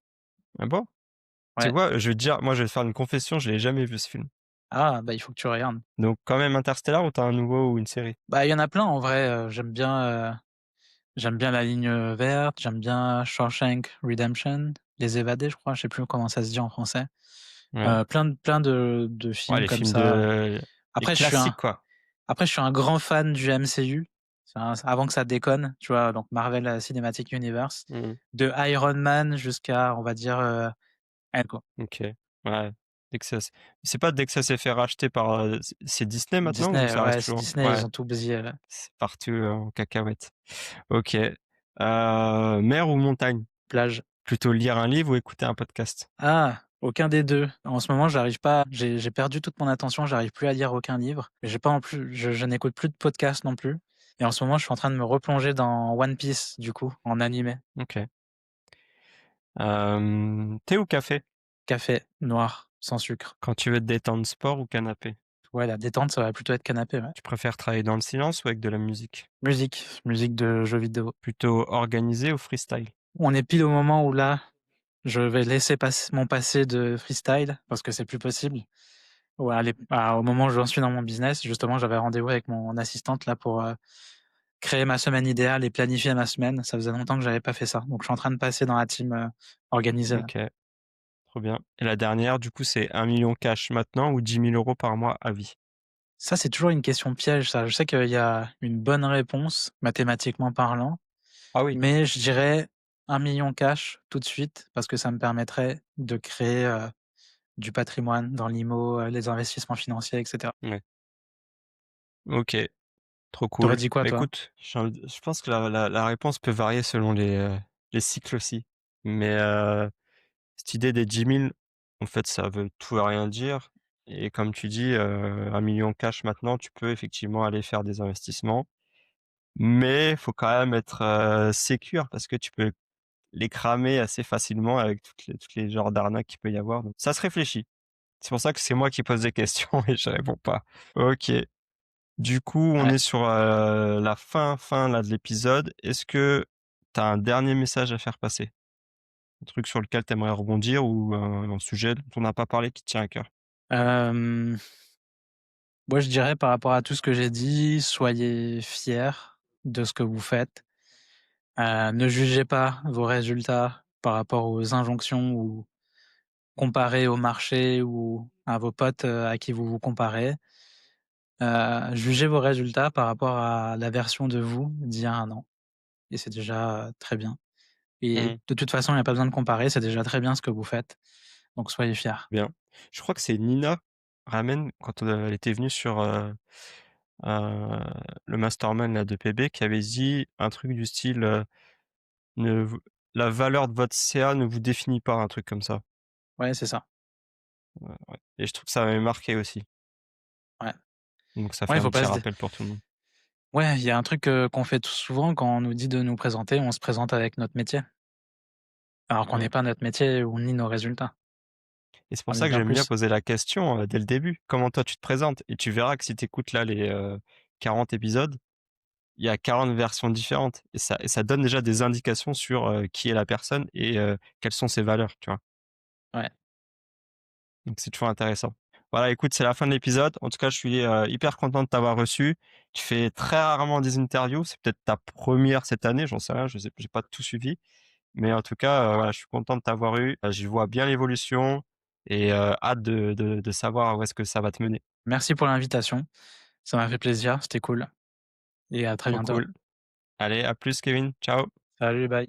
Ah bon? Tu Ouais. vois, je vais te dire, moi je vais te faire une confession, je l'ai jamais vu ce film. Ah, bah, il faut que tu regardes. Donc quand même Interstellar ou tu un nouveau ou une série? Bah, il y en a plein en vrai, j'aime bien La Ligne, verte, j'aime bien Shawshank Redemption, Les Évadés je crois, je sais plus comment ça se dit en français. Ouais. Plein de Ouais, films les comme films ça. de les Après je suis classiques un quoi. après je suis un grand fan du MCU, avant que ça déconne, tu vois? Donc Marvel, Cinematic Universe, Mmh. de Iron Man jusqu'à on va dire, quoi. OK. Ouais. Dès que ça c'est pas dès que ça s'est fait racheter par, c'est Disney maintenant ou Disney, ça reste ouais, c'est toujours Disney, ouais, ils ont tout bousillé, là. c'est parti, en cacahuète. OK. Mer ou montagne? Plage. Plutôt lire un livre ou écouter un podcast? Ah! Aucun des 2. En ce moment, j'arrive pas j'ai perdu toute mon attention, j'arrive plus à lire aucun livre. J'ai pas en plus je n'écoute plus de podcast non plus et en ce moment, je suis en train de me replonger dans One Piece, du coup, en animé. OK. Thé ou café? Café noir, sans sucre. Quand tu veux te détendre, sport ou canapé? Ouais, la détente, ça va plutôt être canapé, ouais. Tu préfères travailler dans le silence ou avec de la musique? Musique de jeux vidéo. Plutôt organisé ou freestyle? On est pile au moment où là, je vais laisser mon passé de freestyle parce que c'est plus possible. Ouais, au moment où j'en suis dans mon business, justement, j'avais rendez-vous avec mon assistante là pour, créer ma semaine idéale et planifier ma semaine. Ça faisait longtemps que j'avais pas fait ça. Donc je suis en train de passer dans la team, organisée là. OK, trop bien. Et la dernière, du coup, c'est 1 000 000 cash maintenant ou 10 000 € par mois à vie? Ça, c'est toujours une question piège ça. Je sais qu'il y a une bonne réponse, mathématiquement parlant, Ah oui, mais je dirais 1 million cash tout de suite parce que ça me permettrait de créer, du patrimoine dans l'IMO, les investissements financiers et cetera. ouais. OK, trop Tu aurais cool. dit quoi Bah, toi? écoute, je pense que la réponse peut varier selon les cycles aussi. Mais, cette idée des 10 000, en fait, ça veut tout et rien dire et comme tu dis, 1 000 000 cash maintenant, tu peux effectivement aller faire des investissements, mais faut quand même être, sécure parce que tu peux les cramer assez facilement avec toutes les genres d'arnaques qu'il peut y avoir, donc ça se réfléchit. C'est pour ça que c'est moi qui pose des questions et je réponds pas. OK. Du coup, on Ouais. est sur, la fin là de l'épisode. Est-ce que tu as un dernier message à faire passer? Un truc sur lequel tu aimerais rebondir ou un sujet dont on n'a pas parlé qui te tient à cœur? Hem, Moi je dirais par rapport à tout ce que j'ai dit, soyez fiers de ce que vous faites. Ne jugez pas vos résultats par rapport aux injonctions ou comparés au marché ou à vos potes, à qui vous vous comparez. Jugez vos résultats par rapport à la version de vous d'il y a 1 an et c'est déjà, très bien et Mmh, de toute façon, il y a pas besoin de comparer, c'est déjà très bien ce que vous faites, donc soyez fiers. bien. Je crois que c'est Nina Ramen quand, elle était venue sur, heu, le mastermind là de PB qui avait dit un truc du style, ne vous la valeur de votre CA ne vous définit pas, un truc comme ça. Ouais, c'est ça. Ouais, ouais et je trouve que ça m'avait marqué aussi. Ouais. Donc ça Ouais, fait il un faut petit pas rappel pour tout le monde. ouais, il y a un truc, qu'on fait souvent quand on nous dit de nous présenter, on se présente avec notre métier, alors qu'on Mmh n'est pas notre métier ou ni nos résultats. et c'est pour On est ça que bien j'aime bien plus. poser la question, dès le début. Comment toi tu te présentes? Et tu verras que si tu écoutes là les, 40 épisodes, il y a 40 versions différentes et ça donne déjà des indications sur, qui est la personne et quelles sont ses valeurs, tu vois? Ouais. Donc c'est toujours intéressant. Voilà, écoute, c'est la fin de l'épisode. En tout cas, je suis, hyper content de t'avoir reçu. Tu fais très rarement des interviews, c'est peut-être ta première cette année, j'en sais rien, je sais j'ai pas tout suivi. Mais en tout cas, voilà, je suis content de t'avoir eu. J'y vois bien l'évolution et hâte de savoir où est-ce que ça va te mener. Merci pour l'invitation. Ça m'a fait plaisir, c'était cool et à très Trop bientôt. cool. Allez, à plus Kevin. Ciao. Salut, bye.